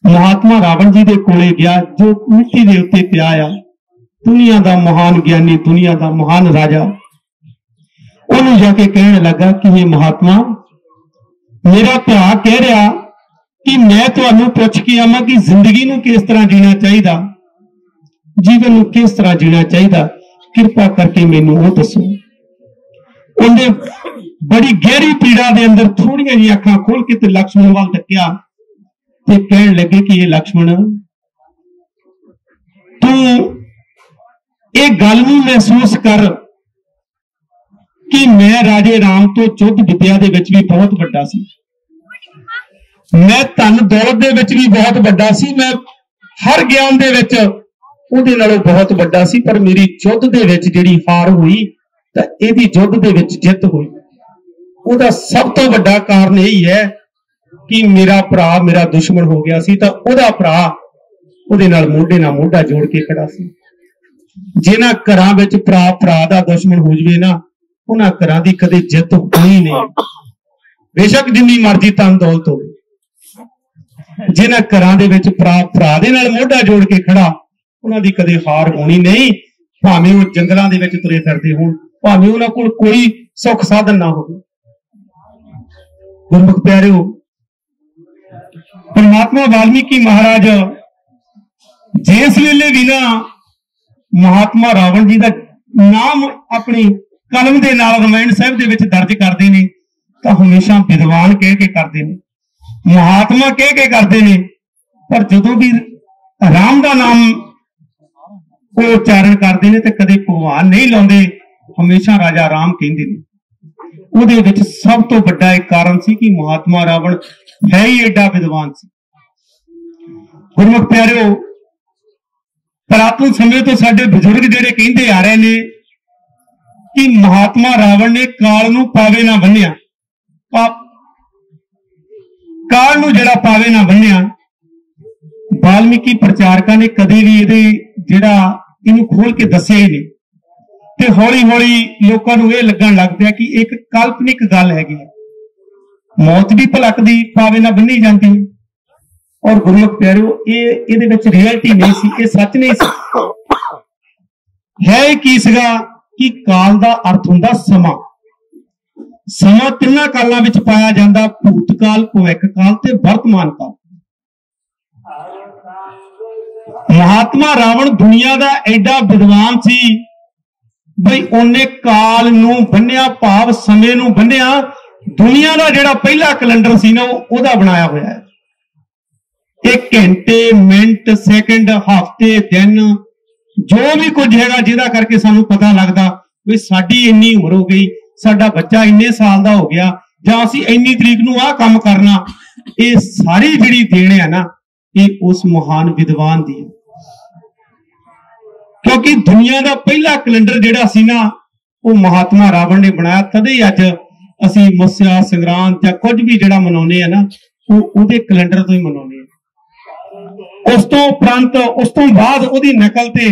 ਮਹਾਤਮਾ ਰਾਵਣ ਜੀ ਦੇ ਕੋਲੇ ਗਿਆ, ਜੋ ਮਿੱਟੀ ਦੇ ਉੱਤੇ ਪਿਆ ਆ, ਦੁਨੀਆ ਦਾ ਮਹਾਨ ਗਿਆਨੀ, ਦੁਨੀਆ ਦਾ ਮਹਾਨ ਰਾਜਾ। ਉਹਨੂੰ ਜਾ ਕੇ ਕਹਿਣ ਲੱਗਾ ਕਿ ਇਹ ਮਹਾਤਮਾ, ਮੇਰਾ ਭਰਾ ਕਹਿ ਰਿਹਾ ਕਿ ਮੈਂ ਤੁਹਾਨੂੰ ਪੁੱਛ ਕੇ ਆਵਾਂ ਕਿ ਜ਼ਿੰਦਗੀ ਨੂੰ ਕਿਸ ਤਰ੍ਹਾਂ ਜੀਣਾ ਚਾਹੀਦਾ, ਜੀਵਨ ਨੂੰ ਕਿਸ ਤਰ੍ਹਾਂ ਜੀਣਾ ਚਾਹੀਦਾ, ਕਿਰਪਾ ਕਰਕੇ ਮੈਨੂੰ ਉਹ ਦੱਸੋ। ਉਹਨੇ ਬੜੀ ਗਹਿਰੀ ਪੀੜਾ ਦੇ ਅੰਦਰ ਥੋੜੀਆਂ ਜਿਹੀਆਂ ਅੱਖਾਂ ਖੋਲ ਕੇ ਤੇ ਲਕਸ਼ਮਣ ਵੱਲ ਤੱਕਿਆ ਤੇ ਕਹਿਣ ਲੱਗੇ ਕਿ ਇਹ ਲਕਸ਼ਮਣ, ਤੂੰ ਇਹ ਗੱਲ ਨੂੰ ਮਹਿਸੂਸ ਕਰ ਕਿ ਮੈਂ ਰਾਜੇ ਰਾਮ ਤੋਂ ਯੁੱਧ ਵਿਦਿਆ ਦੇ ਵਿੱਚ ਵੀ ਬਹੁਤ ਵੱਡਾ ਸੀ, ਮੈਂ ਧਨ ਦੌਲਤ ਦੇ ਵਿੱਚ ਵੀ ਬਹੁਤ ਵੱਡਾ ਸੀ, ਮੈਂ ਹਰ ਗਿਆਨ ਦੇ ਵਿੱਚ ਉਹਦੇ ਨਾਲੋਂ ਬਹੁਤ ਵੱਡਾ ਸੀ, ਪਰ ਮੇਰੀ ਯੁੱਧ ਦੇ ਵਿੱਚ ਜਿਹੜੀ ਹਾਰ ਹੋਈ ਤਾਂ ਇਹਦੀ ਯੁੱਧ ਦੇ ਵਿੱਚ ਜਿੱਤ ਹੋਈ। ਉਹਦਾ ਸਭ ਤੋਂ ਵੱਡਾ ਕਾਰਨ ਇਹ ਹੈ ਕਿ ਮੇਰਾ ਭਰਾ ਮੇਰਾ ਦੁਸ਼ਮਣ ਹੋ ਗਿਆ ਸੀ, ਤਾਂ ਉਹਦਾ ਭਰਾ ਉਹਦੇ ਨਾਲ ਮੋਢੇ ਨਾਲ ਮੋਢਾ ਜੋੜ ਕੇ ਖੜਾ ਸੀ। जिन्हां घरां विच भरा भरा दा दुश्मन हो जाए ना, उन्हां घरां दी कदे जित होई नहीं। बेशक जिन्नी मर्जी धन दौलत होवे, जिन्हां घरां दे विच भरा भरा दे नाल मोढा जोड़ के खड़ा, उन्हां दी कदे हार होनी नहीं। भावें वो जंगलां दे विच तुरे फिरदे होण, भावें उन्हां कोल कोई सुख साधन ना होवे। गुरमुख प्यारिओ, परमात्मा वाल्मीकि महाराज जिस वेले भी ना महात्मा रावण जी का नाम अपनी कलम के नाल रामायण साहिब दे विच दर्ज करते हैं, तो हमेशा विद्वान कह के करते हैं, महात्मा कह के करते हैं। पर जदों भी राम का नाम वो उच्चारण करते हैं तो कदे भगवान नहीं लाते, हमेशा राजा राम कहते हैं। ਉਹਦੇ ਵਿੱਚ सब तो बड़ा एक कारण सी कि महात्मा रावण है ही एडा विद्वान सी। गुरमुख प्यारिओ, पुरातन समय तो साडे बजुर्ग जिहड़े कहते आ रहे ने कि महात्मा रावण ने काल नूं पावे ना बन्निया, काल नूं जिहड़ा पावे ना बन्निया। वाल्मीकि प्रचारकां ने कदे भी इहदे जिहड़ा इहनूं खोल के दस्सिया ही नहीं, ते हौली हौली लोकां नूं इह लगण लग पिया कि एक काल्पनिक गल हैगी, मौत भी भलक दी पावे ना बन्नी जाती। और गुरमुख प्यारिओ, इहदे विच रियलिटी नहीं सी, इह सच नहीं सी। है की सीगा कि काल दा अर्थ हुंदा समा। समा तिन्नां कालां विच पाया जांदा, भूतकाल, भविख काल ते वर्तमान काल। महात्मा रावण दुनिया दा एडा विद्वान सी बई उन्हें काल नूं बन्निया, भाव समय नूं बन्निया। दुनिया का जिहड़ा पहला कैलेंडर सी ना, ओहदा बनाया होया है। एक घंटे, मिनट, सैकंड, हफ्ते, दिन, जो भी कुछ हैगा जिहदा करके सानूं पता लगदा भी साडी इन्नी उम्र हो गई, साडा बच्चा इन्ने साल दा हो गया, जां असीं इन्नी तरीक नूं आह काम करना। ये सारी जिहड़ी देन है ना, ये उस महान विद्वान दी है। क्योंकि दुनिया का पहला कैलेंडर जिहड़ा सी ना, वो महात्मा रावण ने बनाया। तदे ही अज असीं मस्या संग्रांत या कुछ भी जिहड़ा मनाउने हैं ना, वो उहदे कैलेंडर तो ही मनाउने हैं। उस तो उपरंत उस तो बाद उहदी नकल ते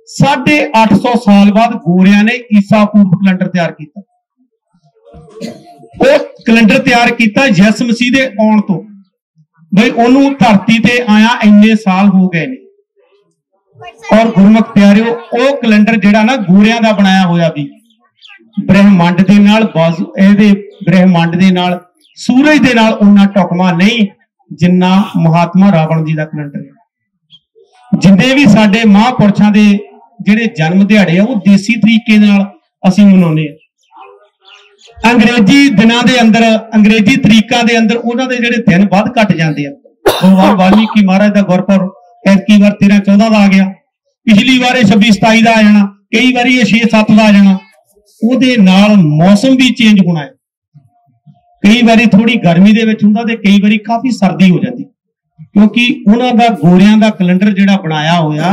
850 साल बाद गोरियां ने ईसा पूर्व कैलेंडर तैयार किया। वो कैलेंडर तैयार किया यसु मसीह दे आउण तो, बई ओनू धरती ते आया इन्ने साल हो गए ने। और गुरमुख प्यारिओ, वो कैलेंडर जिहड़ा ना गोरियां दा बनाया होया भी ब्रह्मंड दे नाल ब्रह्मंड दे नाल सूरज दे नाल उन्ना टुकमा नहीं जिन्ना महात्मा रावण जी दा कैलेंडर है। जिन्ने भी साडे महापुरुषां दे जिहड़े जन्म दिहाड़े आ, वो देसी तरीके नाल असीं मनाउने आ। अंग्रेजी दिनां दे अंदर, अंग्रेजी तरीकां दे अंदर उन्हां दे जिहड़े दिन वध घट जांदे आ। भगवान वाल्मीकि महाराज दा गुरपुरब ऐतकी बार 13-14 का आ गया, पिछली बार 26-27 का आ जाना, कई बार 6-7 का आ जाना। उहदे नाल मौसम भी चेंज होना है, कई बार थोड़ी गर्मी दे विच हुंदा ते कई बार काफी सर्दी हो जाती, क्योंकि उन्हां दा गोरियां दा कैलेंडर जिहड़ा बनाया होया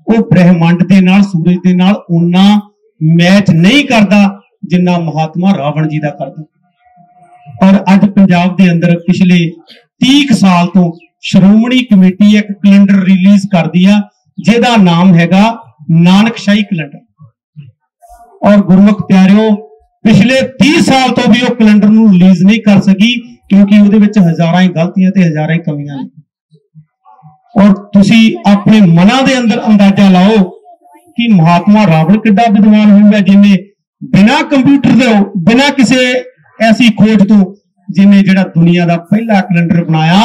वो ब्रह्मंड दे नाल सूरज दे नाल उन्ना मैच नहीं करदा जिन्ना महात्मा रावण जी दा करदा। और अज पंजाब दे अंदर पिछले 30 साल तो श्रोमणी कमेटी एक कैलेंडर रिलीज कर दिया जिहदा नाम हैगा नानकशाही कैलेंडर। और गुरमुख प्यारिओ, पिछले 30 साल तो भी वो कैलेंडर नूं रिलीज नहीं कर सकी, क्योंकि उहदे विच हज़ारां ही गलतियां ते हज़ारां ही कमियां ने। और तुसी अपने मनां दे अंदर अंदाजा लाओ कि महात्मा रावण किड्डा विद्वान होगा जिन्हें बिना कंप्यूटर दे, बिना किसी ऐसी खोज तो जिन्हें जिहड़ा दुनिया का पहला कैलेंडर बनाया।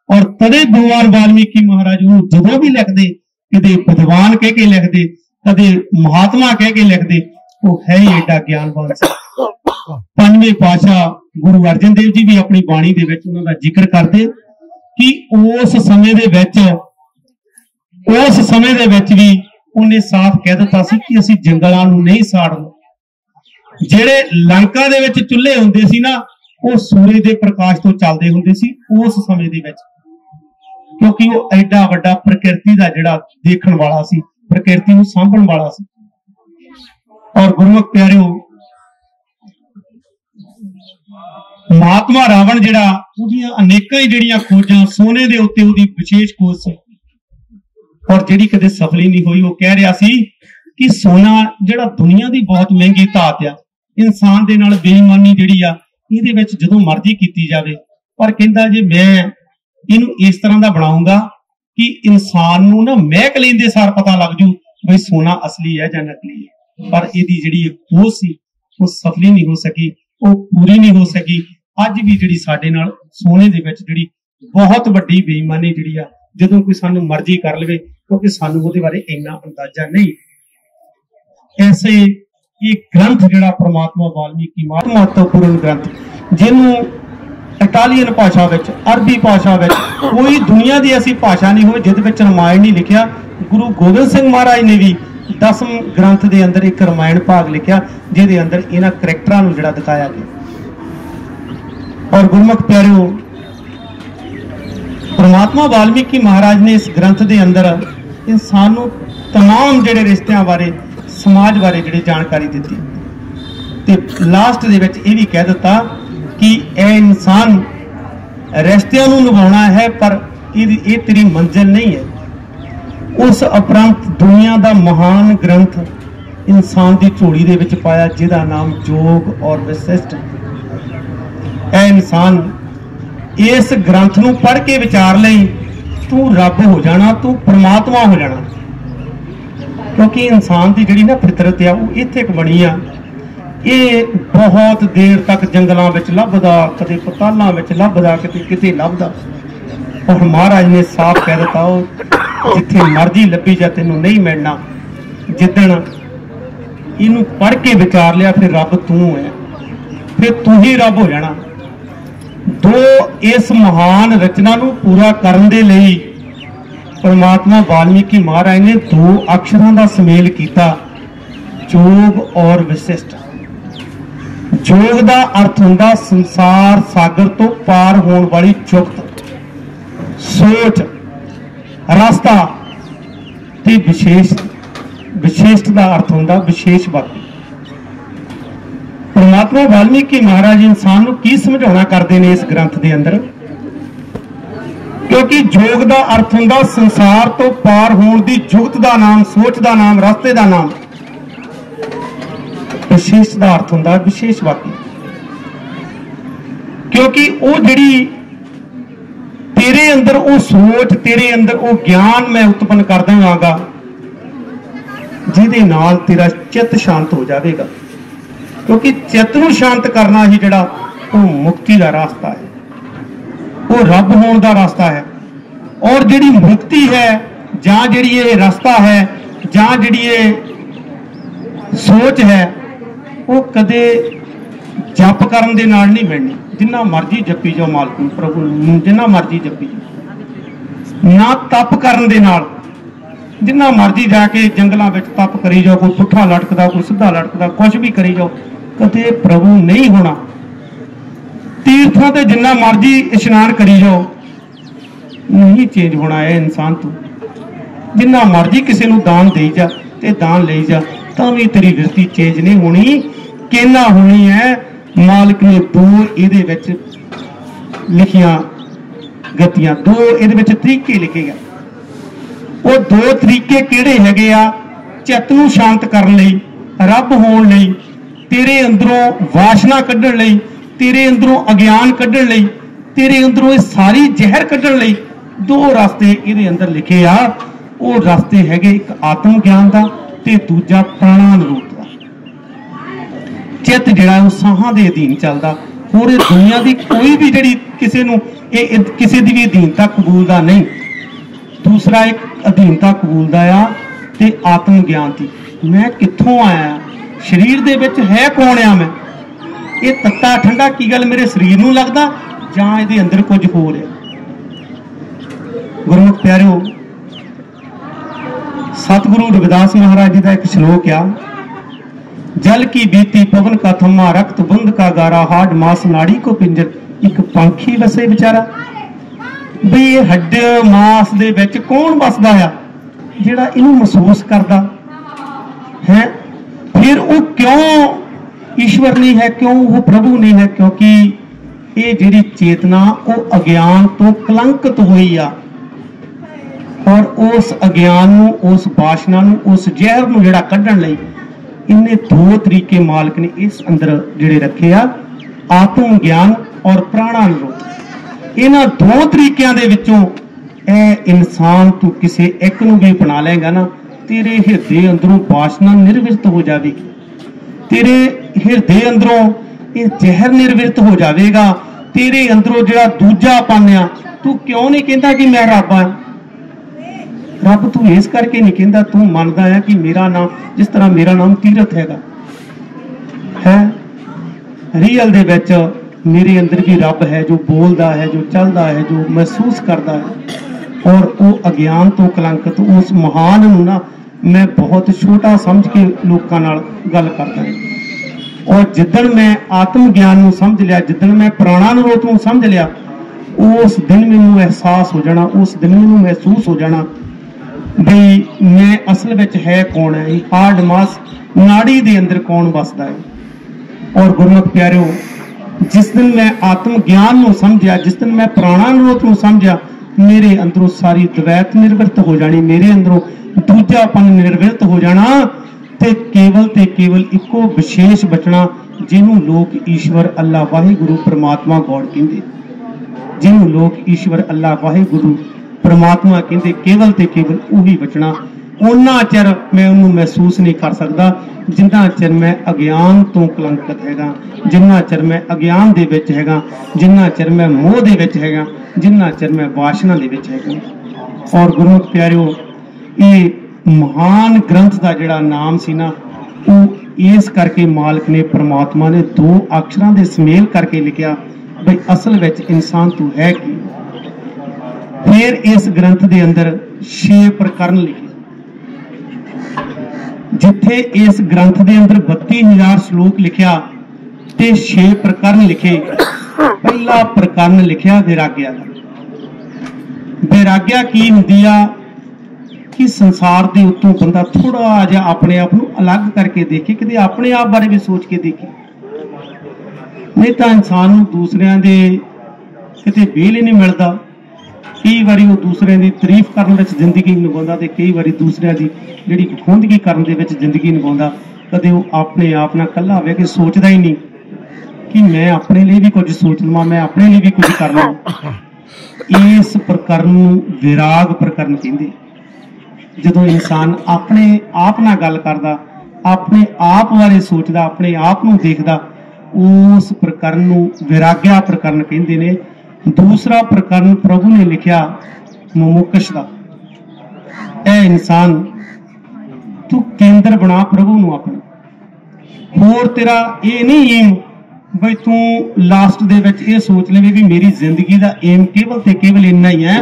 और तदे भगवान वाल्मीकि महाराज जदों भी लिखते, कदे विद्वान कह के लिखते, कदे महात्मा कह के लिखते, वो है ही एडा ज्ञानवान सी। पंजवें पातशाह गुरु अर्जन देव जी भी अपनी बाणी दे विच उन्हां दा जिक्र करते कि उस समय दे विच भी उन्हें साफ कह दिता सी कि असीं जंगलां नूं नहीं साड़ना। जिहड़े लंका दे विच चुल्हे हुंदे सी ना, वो सूरज के प्रकाश तो चलते हुंदे सी उस समय दे विच, क्योंकि वो एडा वड्डा प्रकृति का जिहड़ा देखण वाला सी, प्रकृति नूं सांभण वाला सी। और गुरमुख प्यारिओ, महात्मा रावण जिहड़ा उहदियां अनेकां ही जिहड़ियां खोजां, सोने दे उत्ते उहदी विशेष खोज सी और जिहड़ी कदे सफल ही नहीं हुई। वो कह रहा सी कि सोना जिहड़ा दुनिया की बहुत महंगी धात आ, इंसान दे नाल बेईमानी जिहड़ी आ इहदे विच जदों मर्जी कीती जावे, पर कहंदा जे मैं इहनूं इस तरह दा बनाऊंगा कि इंसान नूं ना महक लैंदे सार पता लग जू बई सोना असली है जां नकली है। पर इहदी जिहड़ी खोज सी वो सफली नहीं हो सकी, वो पूरी नहीं हो सकी। अज भी जिहड़ी साडे नाल सोने दे विच जिहड़ी बहुत वड्डी बेईमानी जिहड़ी आ, जदों कोई सानूं मर्जी कर लवे, क्योंकि सानूं उहदे बारे इन्ना अंदाजा नहीं। ऐसे ये ग्रंथ जिहड़ा परमात्मा वाल्मीकि महत्वपूर्ण ग्रंथ, जिन्हों इटालियन भाषा विच, अरबी भाषा विच कोई दुनिया की ऐसी भाषा नहीं होई जिहदे विच रामायण नहीं लिखिया। गुरु गोबिंद सिंह महाराज ने भी 10वें ग्रंथ के अंदर एक रामायण भाग लिखिया, जिहदे अंदर इन्हां करैक्टरां नूं जिहड़ा दिखाया गया। और गुरमुख प्यारिओ, परमात्मा वाल्मीकि महाराज ने इस ग्रंथ के अंदर इंसान नूं तमाम जिहड़े रिश्तियां बारे, समाज बारे जिहड़ी जानकारी दित्ती, ते लास्ट दे विच इह भी कह दित्ता कि ए इंसान रिश्तियां नूं निभाउणा है, पर ये तेरी मंजिल नहीं है। उस उपरंत दुनिया का महान ग्रंथ इंसान की झोली दे विच पाया, जिहदा नाम योग और वशिष्ठ। ए इंसान, इस ग्रंथ नूं पढ़ के विचार लई, तू रब हो जाना, तू परमात्मा हो जाना। क्योंकि इंसान की जिहड़ी ना फितरत आ वो इत्थे बनी आ, ये बहुत देर तक जंगलों में लभदा, कदे पतालों में लभदा, कदे किते लभदा। और महाराज ने साफ कह दिता, जिथे मर्जी लभी जा तेनों नहीं मिलना। जिदन इनू पढ़ के विचार लिया फिर रब तू है, फिर तू ही रब हो जाना। दो इस महान रचना नू पूरा करन दे लई परमात्मा वाल्मीकि महाराज ने 2 अक्षरां दा सुमेल कीता, योग और वशिष्ठ। योग का अर्थ हुंदा संसार सागर तो पार होने वाली चुक्त, सोच, रास्ता, ते विशेषत का अर्थ हुंदा विशेषवादी। परमात्मा वाल्मीकि महाराज इंसान को की समझाना करते हैं इस ग्रंथ के अंदर, क्योंकि योग का अर्थ हुंदा संसार तो पार होने की जुगत का नाम, सोच का नाम, रास्ते का नाम। विशेष का अर्थ हुंदा विशेषवादी, क्योंकि वो जिहड़ी तेरे अंदर वो सोच, तेरे अंदर वो ज्ञान मैं उत्पन्न कर देवांगा, जिहदे नाल तेरा चित्त शांत हो जाएगा। क्योंकि चित्त नूं शांत करना ही जिहड़ा वो मुक्ति का रास्ता है, वो रब होने का रास्ता है। और जिहड़ी मुक्ति है जां जिहड़ी ये रास्ता है जां जिहड़ी ये सोच है, वो कदे जप करन दे नाल नहीं मिलनी। जिन्ना मर्जी जपी जाओ मालक नूं, प्रभु नूं जिन्ना मर्जी जपी जाओ, ना तप करन दे नाल। जिन्ना मर्जी जाके जंगलों में तप करी जाओ, कोई पुट्ठा लटकदा, कोई सीधा लटकदा, कुछ भी करी जाओ, कदे प्रभु नहीं होना। तीर्थों ते जिन्ना मर्जी इशनान करी जाओ, नहीं चेंज होना है इंसान तू। जिन्ना मर्जी किसी नूं दान दे जा ते दान ले जा, तां भी तेरी वृत्ति चेंज नहीं होनी, केना होनी है। मालिक ने 2 इहदे विच लिखियां गतियां, 2 इहदे विच तरीके लिखे गए। वो 2 तरीके किहड़े हैगे आ? चित्त नूं शांत करन लई, रब होण लई, तेरे अंदरों वासना कड्ढण लई, तेरे अंदरों अज्ञान कड्ढण लई, तेरे अंदरों ये सारी जहर कड्ढण लई 2 रास्ते इहदे अंदर लिखे आ। वो रास्ते हैगे एक आत्म ज्ञान का ते दूजा प्राणानुरूप का। चित्त जिहड़ा वो साहां दे अधीन चलदा, होर दुनिया की कोई भी जिहड़ी किसी नूं किसी दी भी अधीनता कबूलदा नहीं। दूसरा एक अधीनता कबूलदा आ ते आत्म ज्ञान की, मैं कित्थों आया, शरीर दे विच है कौन आ मैं, ये तत्ता ठंडा की गल मेरे शरीर नूं लगदा जां इहदे अंदर कुछ हो रहा। गुरमुख प्यारिओ, सतगुरु रविदास महाराज जी का एक श्लोक आ, जल की बीती पवन का थम्मा, रक्त बुंद का गारा, हाड मास नाड़ी को पिंजर, एक पंखी वसे बेचारा। भी ये हड्ड मास दे विच कौन बसदा आ जिहड़ा इनू महसूस करदा है। फिर वो क्यों ईश्वर नहीं है, क्यों वो प्रभु नहीं है? क्योंकि ये जिहड़ी चेतना वो अज्ञान तो कलंकित हुई आ, और उस अज्ञान नूं, उस वासना नूं, उस जहर नूं जिहड़ा कढण लई इन्हें दो तरीके मालिक ने इस अंदर जिहड़े रखे आ, आत्म ज्ञान और प्राणानुरोध। इन्हां दो तरीकिਆਂ ਦੇ ਵਿੱਚੋਂ ਇਹ इंसान तू किसी एक नूं भी अपना लेगा ना, तेरे हिरदे अंदरों वासना निर्विरत हो जाएगी, तेरे हिरदे अंदरों ये जहर निर्विरत हो जाएगा, तेरे अंदरों जिहड़ा दूजापन आ, तू क्यों नहीं कहता कि मैं रब हाँ? रब तू इस करके नहीं कहता, तू मानता है कि मेरा नाम, जिस तरह मेरा नाम तीरथ है रियल दे विच मेरे अंदर भी रब है, जो बोलता है, जो चलता है, जो महसूस करता है। और वो अज्ञान तो कलंकित उस महान नूं ना मैं बहुत छोटा समझ के लोकां नाल गल करदा है। और जिदन मैं आत्म ज्ञान नूं समझ लिया, जिदन मैं प्राणानुरोध नूं समझ लिया, उस दिन मैनूं एहसास हो जाना, उस दिन मैनूं महसूस हो जाना भी मैं असल विच है कौन है, हार्ड मास नाड़ी दे अंदर कौन बसदा है। और गुरमुख प्यारिओ, जिस दिन मैं आत्म ज्ञान नूं समझिया, जिस दिन मैं प्राणानुरोध नूं समझिया, मेरे अंदरों सारी द्वैत निर्वृत हो जानी, मेरे अंदरों दूजापन निर्वृत हो जाना, ते केवल इको विशेष बचना जिन्हों लोग ईश्वर अल्लाह वाहिगुरु परमात्मा गॉड कहते, जिन्हों लोग ईश्वर अल्लाह वाहिगुरु परमात्मा कहते, केवल ते केवल उही बचना। उन्ना चिर मैं उन्होंने महसूस नहीं कर सकता जिन्ना चिर मैं अज्ञान तो कलंकित हैगा, जिन्ना चिर मैं अज्ञान दे विच हैगा, जिन्ना चिर मैं मोह दे विच हैगा, जिन्ना चिर मैं वासना दे विच हैगा। और गुरमुख प्यारिओ, ये महान ग्रंथ का जिहड़ा नाम सी ना, वो इस करके मालिक ने, परमात्मा ने दो अक्षरां दे समेल करके लिखिया भाई असल विच इंसान तू है की। फिर इस ग्रंथ दे अंदर 6 प्रकरण लिखे, जिथे इस ग्रंथ दे अंदर 32,000 श्लोक लिखिया ते 6 प्रकरण लिखे। पहला प्रकरण लिखिया वैराग्या दा। वैराग्या की हुंदी आ कि संसार दे उत्तों बंदा थोड़ा जिहा अपने आप नूं अलग करके देखे, किते अपने आप बारे भी सोच के देखे, नहीं तो इंसान नूं दूसरियां दे किते वेल ही नहीं मिलता। कई बारी वो दूसरे की तारीफ करने विच जिंदगी निभाउंदा ते कई बारी दूसरियां दी जिहड़ी खोंदगी करन दे विच जिंदगी निभाउंदा। कदे वो अपने आप नाल कल्ला होवे कि सोचदा ही नहीं कि मैं अपने लिए भी कुछ सोच लवां, मैं अपने लिए भी कुछ कर लवां। इस प्रकरण नूं विराग प्रकरण कहंदे। जदों इंसान अपने आप नाल गल करदा, अपने आप बारे सोचदा, अपने आप नूं देखदा, उस प्रकरण नूं विराग्या प्रकरण कहंदे ने। दूसरा प्रकरण प्रभु ने लिखिया मुमुकश दा। ऐ इंसान तू केंद्र बना प्रभु नूं अपना, होर तेरा ये नहीं एम बई तू लास्ट दे विच ये सोच ले भी मेरी जिंदगी दा एम केवल ते केवल इन्ना ही है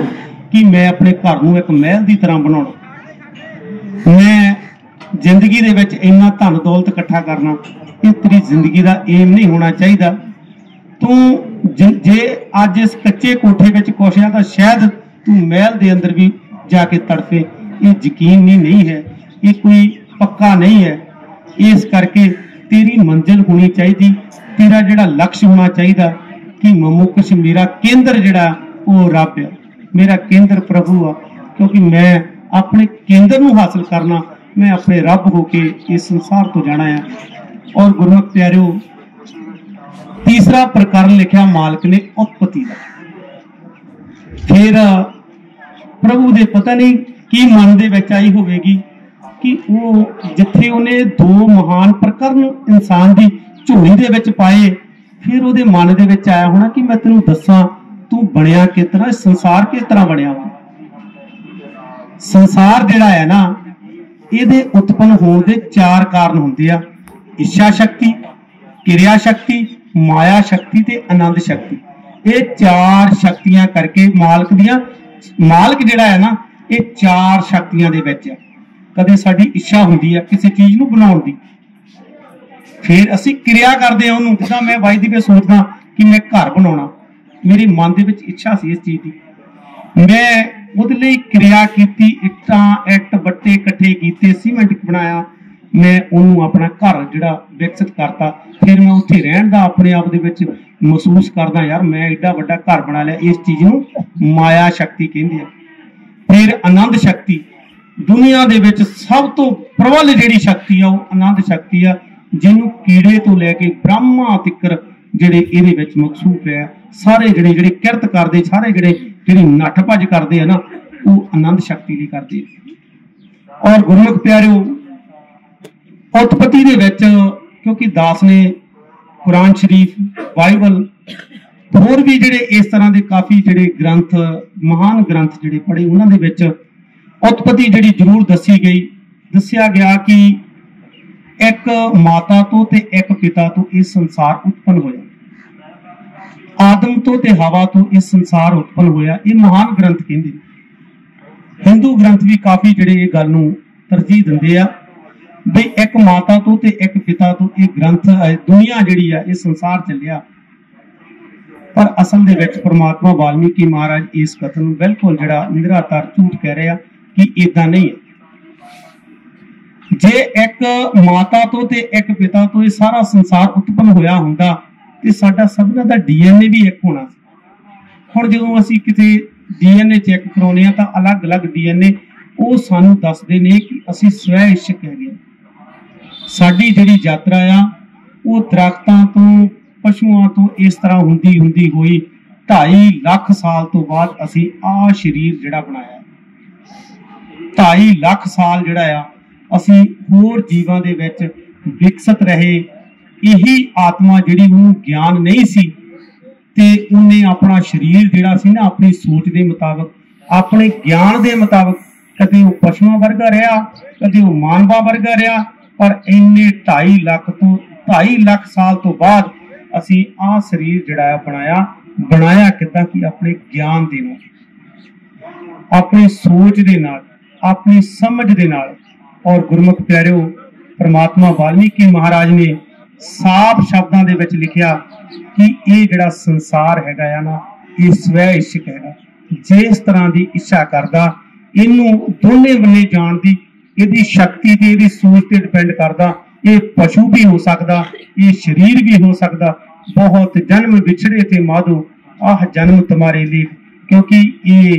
कि मैं अपने घर नूं एक महल दी तरह बनाउणा, मैं जिंदगी दे विच इन्ना धन दौलत इकट्ठा करना। ये तेरी जिंदगी दा एम नहीं होना चाहिए। तू जे अज इस कच्चे कोठे विच कुछ है तो शायद तू महल दे अंदर भी जाके तड़फे। ये यकीन नहीं है, ये कोई पक्का नहीं है। इस करके तेरी मंजिल होनी चाहिए, तेरा जिहड़ा लक्ष्य होना चाहिए कि मुमुकश मेरा केंद्र जिहड़ा वो रब है, मेरा केंद्र प्रभु आ, क्योंकि मैं अपने केंद्र नूं हासिल करना, मैं अपने रब होके इस संसार तो जाना है। और गुरमुख प्यारिओ, तीसरा प्रकरण लिखिया मालिक ने उत्पत्ति का। फिर प्रभु दे पता नहीं की मन दे विच आई होवेगी कि वो जिथे उन्हें 2 महान प्रकरण इंसान की झोली दे विच पाए, फिर उहदे मन दे विच आया होना कि मैं तेनूं दस्सां तू बनिया किस तरह, संसार किस तरह बनिया वा। संसार जिहड़ा है ना, इहदे उत्पन्न होने दे 4 कारण हुंदे आ, इच्छा शक्ति, क्रिया शक्ति, माया शक्ति ते आनंद शक्ति। ये 4 शक्तियां करके मालिक दियां, मालिक जिहड़ा है ना, ये 4 शक्तियां दे विच आ। कदे साडी इच्छा हुंदी है किसी चीज नूं बनाउण दी, फिर असीं क्रिया करदे हां उहनूं। जिद्दां मैं वाइदी पे सोचदा कि मैं घर बनाउणा, मेरी मन दे विच इच्छा सी इस चीज दी, मैं उहदे लई क्रिया कीती, इट्टां इट बट्टे इकट्ठे कीते, सीमेंट बनाया, मैं उन्होंने अपना घर जिहड़ा विकसित करता। फिर मैं उत्थे रहण दा अपने आप दे विच महसूस करदा, यार मैं एडा वड्डा घर बना लिया। इस चीज नूं माया शक्ति कहंदे आ। फिर आनंद शक्ति। दुनिया दे विच सब तो प्रबल जिहड़ी शक्ति आ वो आनंद शक्ति आ, जिन्हों कीड़े तो लैके ब्रह्मा तिकर जिहड़े इहदे विच मकसूफ है। सारे जिहड़े किरत करदे, सारे जिहड़े नठ भज करदे है ना, वो आनंद शक्ति लई करदे। और गुरमुख प्यारिओ, उत्पत्ति दे विच क्योंकि दास ने कुरान शरीफ, बाइबल, होर भी जिहड़े इस तरह के काफ़ी जिहड़े ग्रंथ, महान ग्रंथ जिहड़े पढ़े, उन्हां दे विच उत्पत्ति जिहड़ी जरूर दसी गई, दस्सिया गया कि एक माता तो ते एक पिता तो यह संसार उत्पन्न होया। आदम तो ते हवा तो यह संसार उत्पन्न होया। ये महान ग्रंथ कहंदे। हिंदू ग्रंथ भी काफ़ी जिहड़े इह गल नूं तरजीह दिंदे आ भी एक माता तो ते एक पिता तो यह ग्रंथ, दुनिया जिहड़ी आ, यह संसार चलिया। पर असल दे विच परमात्मा वाल्मीकि महाराज इस कथन नूं बिल्कुल जिहड़ा निराधार झूठ कह रहे आ कि इदां नहीं है। जे एक माता तो ते एक पिता तो यह सारा संसार उत्पन्न होया हुंदा ते साडा सबना दा डीएनए भी एक होना। हुण जदों असीं किते डीएनए चैक कराउने आ तां अलग अलग डीएनए वो सानूं दसदे ने कि असीं स्वै इच्छक हैगे। साडी जिहड़ी यात्रा आ वो दरख्तां तो, पशुआं तो इस तरह हुंदी हुंदी होई 2.5 लाख साल तो बाद असीं आ शरीर जिहड़ा बनाया। 2.5 लाख साल जिहड़ा आ असीं होर जीवां दे विच विकसित रहे। यही आत्मा जिहड़ी उहनूं ज्ञान नहीं सी ते उन्हें अपना शरीर जिहड़ा सी ना अपनी सोच के मुताबिक, अपने ज्ञान के मुताबिक, कदे वो पशुआं वर्गा रहा, कदे वो मानवा वर्गा रहा, पर इन्ने 2.5 लाख साल तो बाद असीं आ शरीर जिहड़ा बनाया किदां कि अपने ज्ञान दे नाल, अपनी सोच दे नाल, अपनी समझ दे नाल। और गुरमुख प्यारिओ, परमात्मा वाल्मीकि महाराज ने साफ शब्दां दे विच लिखिया कि ये जिहड़ा संसार हैगा आ ना, ये स्वै इच्छक हैगा। जिस तरह की इच्छा करदा, इनू दोने बन्ने जाण दी इहदी शक्ति ते इहदी सोच ते डिपेंड करदा। ये पशु भी हो सकदा, ये शरीर भी हो सकदा। बहुत जन्म विछड़े थे माधो, आह जन्म तुम्हारे लिए, क्योंकि ये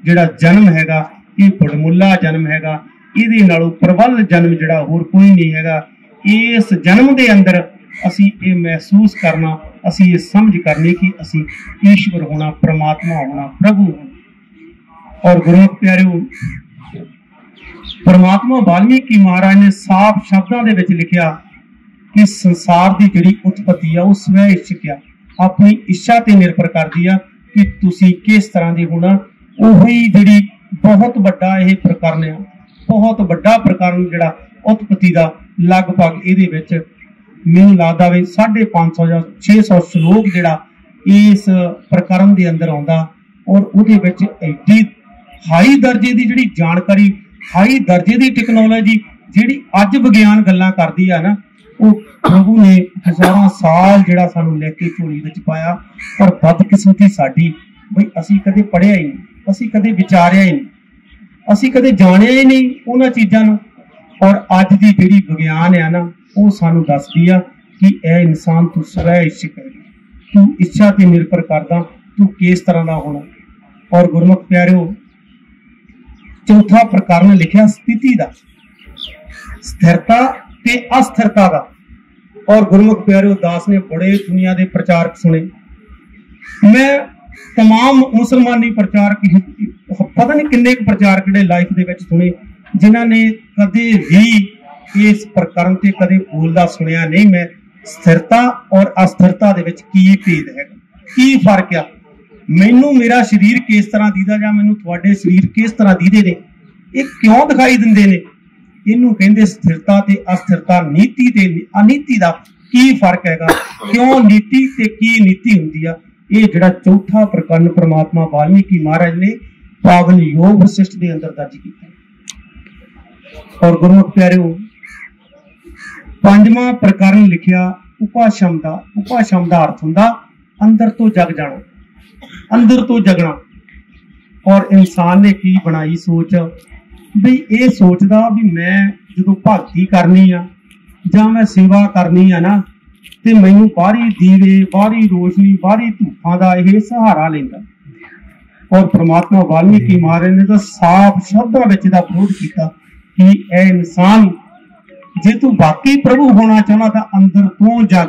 जिहड़ा जन्म हैगा ये बड़मुला जन्म हैगा। इहदे नालों प्रबल जन्म जिहड़ा होर कोई नहीं हैगा। इस जन्म दे अंदर असी ये महसूस करना, असी ये समझ करनी कि असी ईश्वर होना, परमात्मा होना, प्रभु होना। और गुरमुख प्यारिओ, परमात्मा वाल्मीकि महाराज ने साफ शब्दों के विच लिखिया कि संसार की जिहड़ी उत्पत्ति आ वो स्वै इच्छक आ, अपनी इच्छा ते निर्भर करदी आ कि तुसी किस तरह की होना। उही जिहड़ी बहुत वड्डा यह प्रकरण है, बहुत वड्डा प्रकरण जिहड़ा उत्पत्ति का, लगभग इहदे विच मैनूं लगदा वी 550 या 600 श्लोक जिहड़ा इस प्रकरण के अंदर आउंदा। और उहदे विच एडी हाई दर्जे की जिहड़ी जानकारी, हाई दर्जे की टैक्नोलॉजी जिहड़ी अज विज्ञान गल्लां करदी आ ना, वो प्रभु ने हज़ारां साल जिहड़ा सानूं लेके झोली विच पाया। पर बदकिस्मती साडी बई असीं कदे पढ़िया ही नहीं, असीं कदे विचारिया ही नहीं, असीं कदे जाणिया ही नहीं उन्हां चीज़ां नूं। और अज दी जिहड़ी विज्ञान है ना, वो सानूं दसदी आ कि ए इंसान तू स्वै इच्छक है, तू इच्छा ते निर्भर करदा, तू किस तरह का होना। और गुरमुख प्यारिओ, चौथा प्रकरण लिखिया स्थिति का, स्थिरता ते अस्थिरता का। और गुरमुख प्यारिओ, दास ने बड़े दुनिया के प्रचारक सुने। मैं तमाम मुसलमानी प्रचारक, पता नहीं किन्ने प्रचारक जिहड़े लाइफ दे विच सुने, जिन्हां ने कदे भी इस प्रकरण ते कदे बोलदा सुनिया नहीं। मैं स्थिरता और अस्थिरता दे विच की भेद है, की फर्क आ, मैनू मेरा शरीर किस तरह दीदा जां मैनू तुहाडे शरीर किस तरह दीदे ने, ये क्यों दिखाई दिंदे ने, इनू कहंदे स्थिरता ते अस्थिरता, नीति ते अनीति दा की फर्क हैगा, क्यों नीति ते की नीति हुंदी आ। ये जिहड़ा चौथा प्रकरण परमात्मा वाल्मीकि महाराज ने पावन योग वशिष्ठ के अंदर दर्ज किया। और गुरमुख प्यारिओ, पंजवां प्रकरण लिखिया उपाशम का। उपाशम का अर्थ हुंदा अंदर तो जग जाना, अंदर तो जगना। और इंसान ने की बनाई सोच भी, ये सोचदा भी मैं जो भगती करनी आ जां मैं सेवा करनी आ ना, ते मैनू बाहरी दीवे, बाहरी रोशनी, बाहरी धूफां दा यह सहारा लैंदा। और परमात्मा वाल्मीकि महाराज ने तो साफ शब्दों में इसका विरोध किया कि ए इंसान, जे तू बाकी प्रभु होना चाहना तो अंदर तू जग,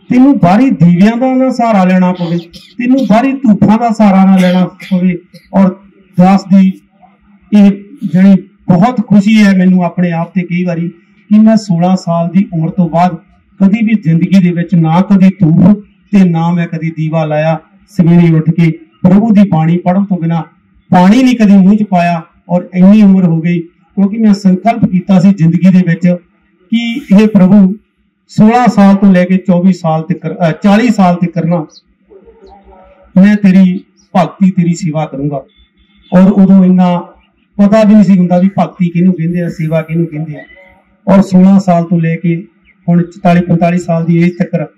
तेनू बाहरी दीवियां का ना सहारा लेना पवे, तेनू बाहरी धूफां का सहारा ना लेना पवे। और दास दी ये जड़ी बहुत खुशी है मैनू अपने आप से कई बारी कि मैं 16 साल की उम्र तो बाद कभी भी जिंदगी दे विच ना कभी धूप ते ना मैं कभी दीवा लाया। सवेरे उठ के प्रभु की बाणी पढ़न तो बिना पानी नहीं कभी मूँह च पाया। और इन्नी उम्र हो गई क्योंकि मैं संकल्प किया सी जिंदगी दे विच कि ये प्रभु 16 साल तो लेके 24 साल तक 40 साल तक करना मैं तेरी भगती तेरी सेवा करूंगा। और उदों इन्ना पता भी नहीं सी हुंदा भी भगती किहनूं कहंदे आ, सेवा किहनूं कहंदे आ। और 16 साल तो लेके हुण 44-45 साल की एज तक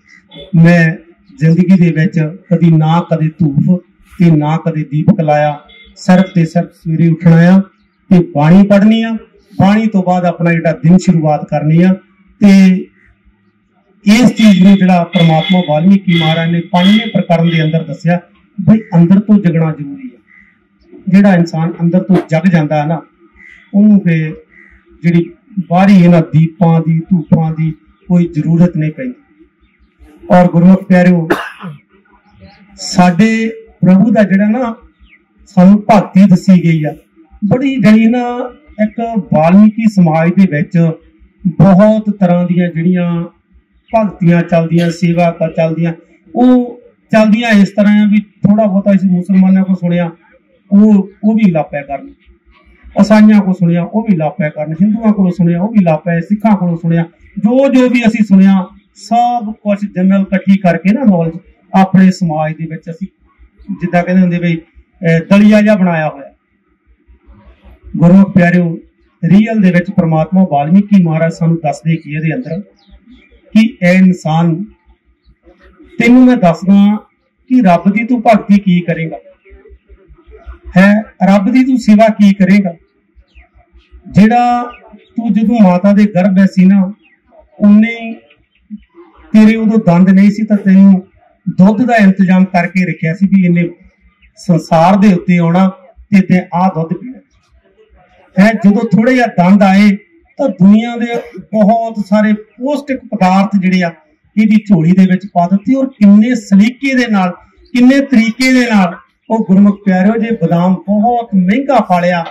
मैं जिंदगी दे विच कदी ना कदे धूप ते ना कदे दीपक लाया। सिर्फ ते सिर्फ सवेरे उठना आ ते बाणी पढ़नी आ, बाणी तो बाद अपना जिहड़ा दिन शुरुआत करनी आ। ते इस चीज नूं जिहड़ा परमात्मा वाल्मीकि महाराज ने 5वें प्रकरण के अंदर दस्सिया भी अंदर तो जगना जरूरी है। जिहड़ा इंसान अंदर तो जग जाता है ना उन्होंने फिर जिहड़ी बाहरी इन्हां दीपां दी धूपां दी कोई जरूरत नहीं पैंदी। और गुरमुख प्यारिओ, साडे प्रभु का जिहड़ा ना सानू भगती दसी गई है बड़ी जणी ना एक वाल्मीकि समाज दे विच बहुत तरह दी जिहड़ियां भगतियां चलदियां सेवा चलदियां वो चलदियां इस तरह है भी थोड़ा बहुत इस मुसलमानों को सुनिया वो भी लापै करन, ईसाइयां को सुनिया वो भी लापै करन, हिंदुओं को सुनिया वो भी लापै, सिखां को सुनिया, जो भी असी सुनिया सब कुछ जनरल कट्ठी करके ना नॉलेज अपने समाज दे विच असी जिद्दां कहंदे हुंदे बई दलिया जिहा बनाया होया। गुरमुख प्यारिओ, रियल दे विच परमात्मा वाल्मीकि महाराज सानू दसदे कि इहदे अंदर कि ए इंसान तेनू मैं दसदा कि रब दी तू भगती की करेगा है, रब दी तू सेवा की करेगा। जिहड़ा तू जदों माता दे गर्भ सी ना उन्हें तेरे उदों दंद नहीं सी तां तैनू दुध का इंतजाम करके रखिया सी भी इन्हें संसार दे उत्ते आउणा ते आ दुध पीना है। जदों थोड़े जिहा दंद आए तो दुनिया दे बहुत सारे पौष्टिक पदार्थ जिहड़े आ इहदी झोली दे विच पा दित्ते और किन्ने सलीके दे नाल किन्ने तरीके दे नाल वो गुरमुख प्यारिओ जे बादाम बहुत महंगा पालिया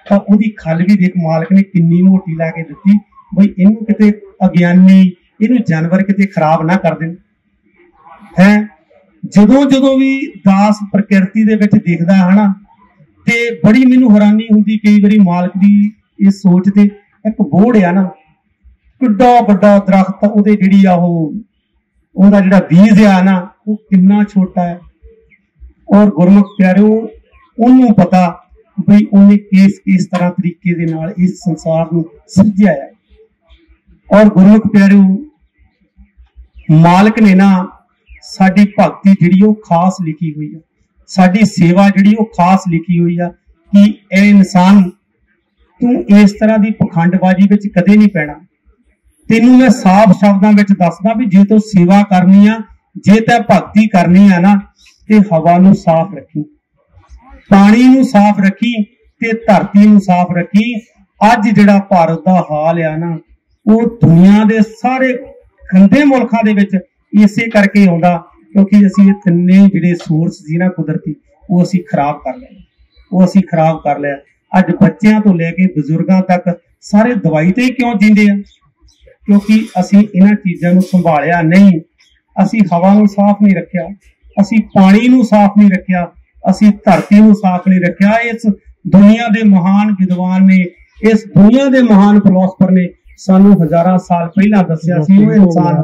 तो उहदी खल भी देख मालक ने किन्नी मोटी ला के दित्ती बई इहनूं किते अज्ञानी इहनूं जानवर किते खराब ना कर देण है। जदों भी दास प्रकृति दे विच दिखदा है ना ते बड़ी मैनूं हैरानी हुंदी कई बारी मालक दी इस सोच ते एक बोड़ आ ना किड्डा वड्डा दरख्त उहदे जिहड़ी आ ओहदा जिहड़ा बीज आ ना वो किन्ना छोटा है। और गुरमुख प्यारिओ उन्होंने पता बई उन्हें किस तरह तरीके दे नाल इस संसार नूं सिरजिया है। और गुरमुख प्यारिओ, मालक ने ना साडी भगती जिहड़ी वो खास लिखी हुई है, साडी सेवा जिहड़ी वो खास लिखी हुई है कि ए इंसान तू इस तरह की पखंडबाजी विच कदे नहीं पैना। तेनू मैं साफ शब्दां विच दसदा भी जे तू सेवा करनी आ, जे तैं भगती करनी आ ना ते हवा नूं साफ रखी, पानी नूं साफ रखी ते धरती नूं साफ रखी। अज जिहड़ा भारत दा हाल आ ना वो दुनिया दे सारे गंदे मुल्कां दे विच इसे करके आउंदा क्योंकि असीं ये तिन्ने जिहड़े सोर्स सी ना कुदरती वो असीं खराब कर लिया। अज बच्चों तो लैके बजुर्गों तक सारे दवाई ते क्यों जींदे आ क्योंकि असीं इन्हां चीज़ां नूं संभालिया नहीं, असीं हवा नूं साफ नहीं रखिया, असीं पानी नूं साफ नहीं रखिया, असीं धरती नूं साफ नहीं रखिया। इस दुनिया दे महान विद्वान ने, इस दुनिया दे महान फिलोसफर ने सानू हजारां साल पहला दस्सिया सी वो इंसान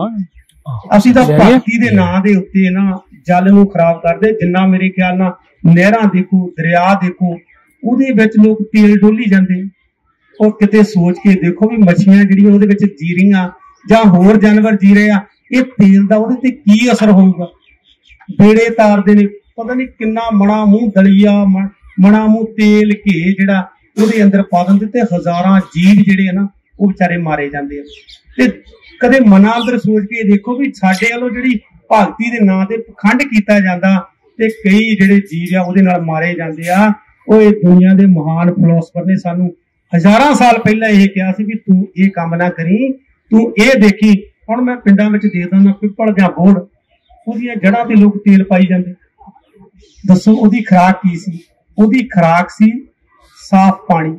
असीं तां भगती दे नां दे उत्ते ना जल नूं खराब करदे। जिन्ना मेरे ख्याल नाल नहरां देखो, दरिया देखो, उहदे विच लोग तेल डोली जांदे। और किते सोच के देखो भी मछलियां जिहड़ियां उहदे विच जी रहीआं जां होर जानवर जी रहे आ, ये तेल दा उहदे ते की असर होऊगा। बेड़े तारदे ने, पता नहीं किन्ना मणा मूंह दलिया मणा मूंह तेल घे जिहड़ा उहदे अंदर पा दिंदे ते हजारां जीव जिहड़े आ ना वो बेचारे मारे जांदे आ। ते कदे मना अंदर सोच के देखो भी साडे वालों जिहड़ी भगती दे नां ते पखंड कीता जांदा ਤੇ ਕਈ ਜਿਹੜੇ ਜੀਵ ਆ ਉਹਦੇ ਨਾਲ ਮਾਰੇ ਜਾਂਦੇ ਆ। ਉਹ ਇਹ ਦੁਨੀਆ ਦੇ ਮਹਾਨ ਫਿਲਾਸਫਰ ਨੇ ਸਾਨੂੰ ਹਜ਼ਾਰਾਂ ਸਾਲ ਪਹਿਲਾਂ ਇਹ ਕਿਹਾ ਸੀ ਵੀ ਤੂੰ ਇਹ ਕੰਮ ਨਾ ਕਰੀ, ਤੂੰ ਇਹ ਦੇਖੀ। ਹੁਣ ਮੈਂ ਪਿੰਡਾਂ ਵਿੱਚ ਦੇਖਦਾ ਹੁੰਦਾ ਪਿੱਪਲ ਜਾਂ ਬੋੜ, ਉਹਦੀਆਂ ਜੜ੍ਹਾਂ ਤੇ ਲੋਕ ਤੇਲ ਪਾਈ ਜਾਂਦੇ। ਦੱਸੋ ਉਹਦੀ ਖੁਰਾਕ ਕੀ ਸੀ? ਉਹਦੀ ਖੁਰਾਕ ਸੀ ਸਾਫ਼ ਪਾਣੀ,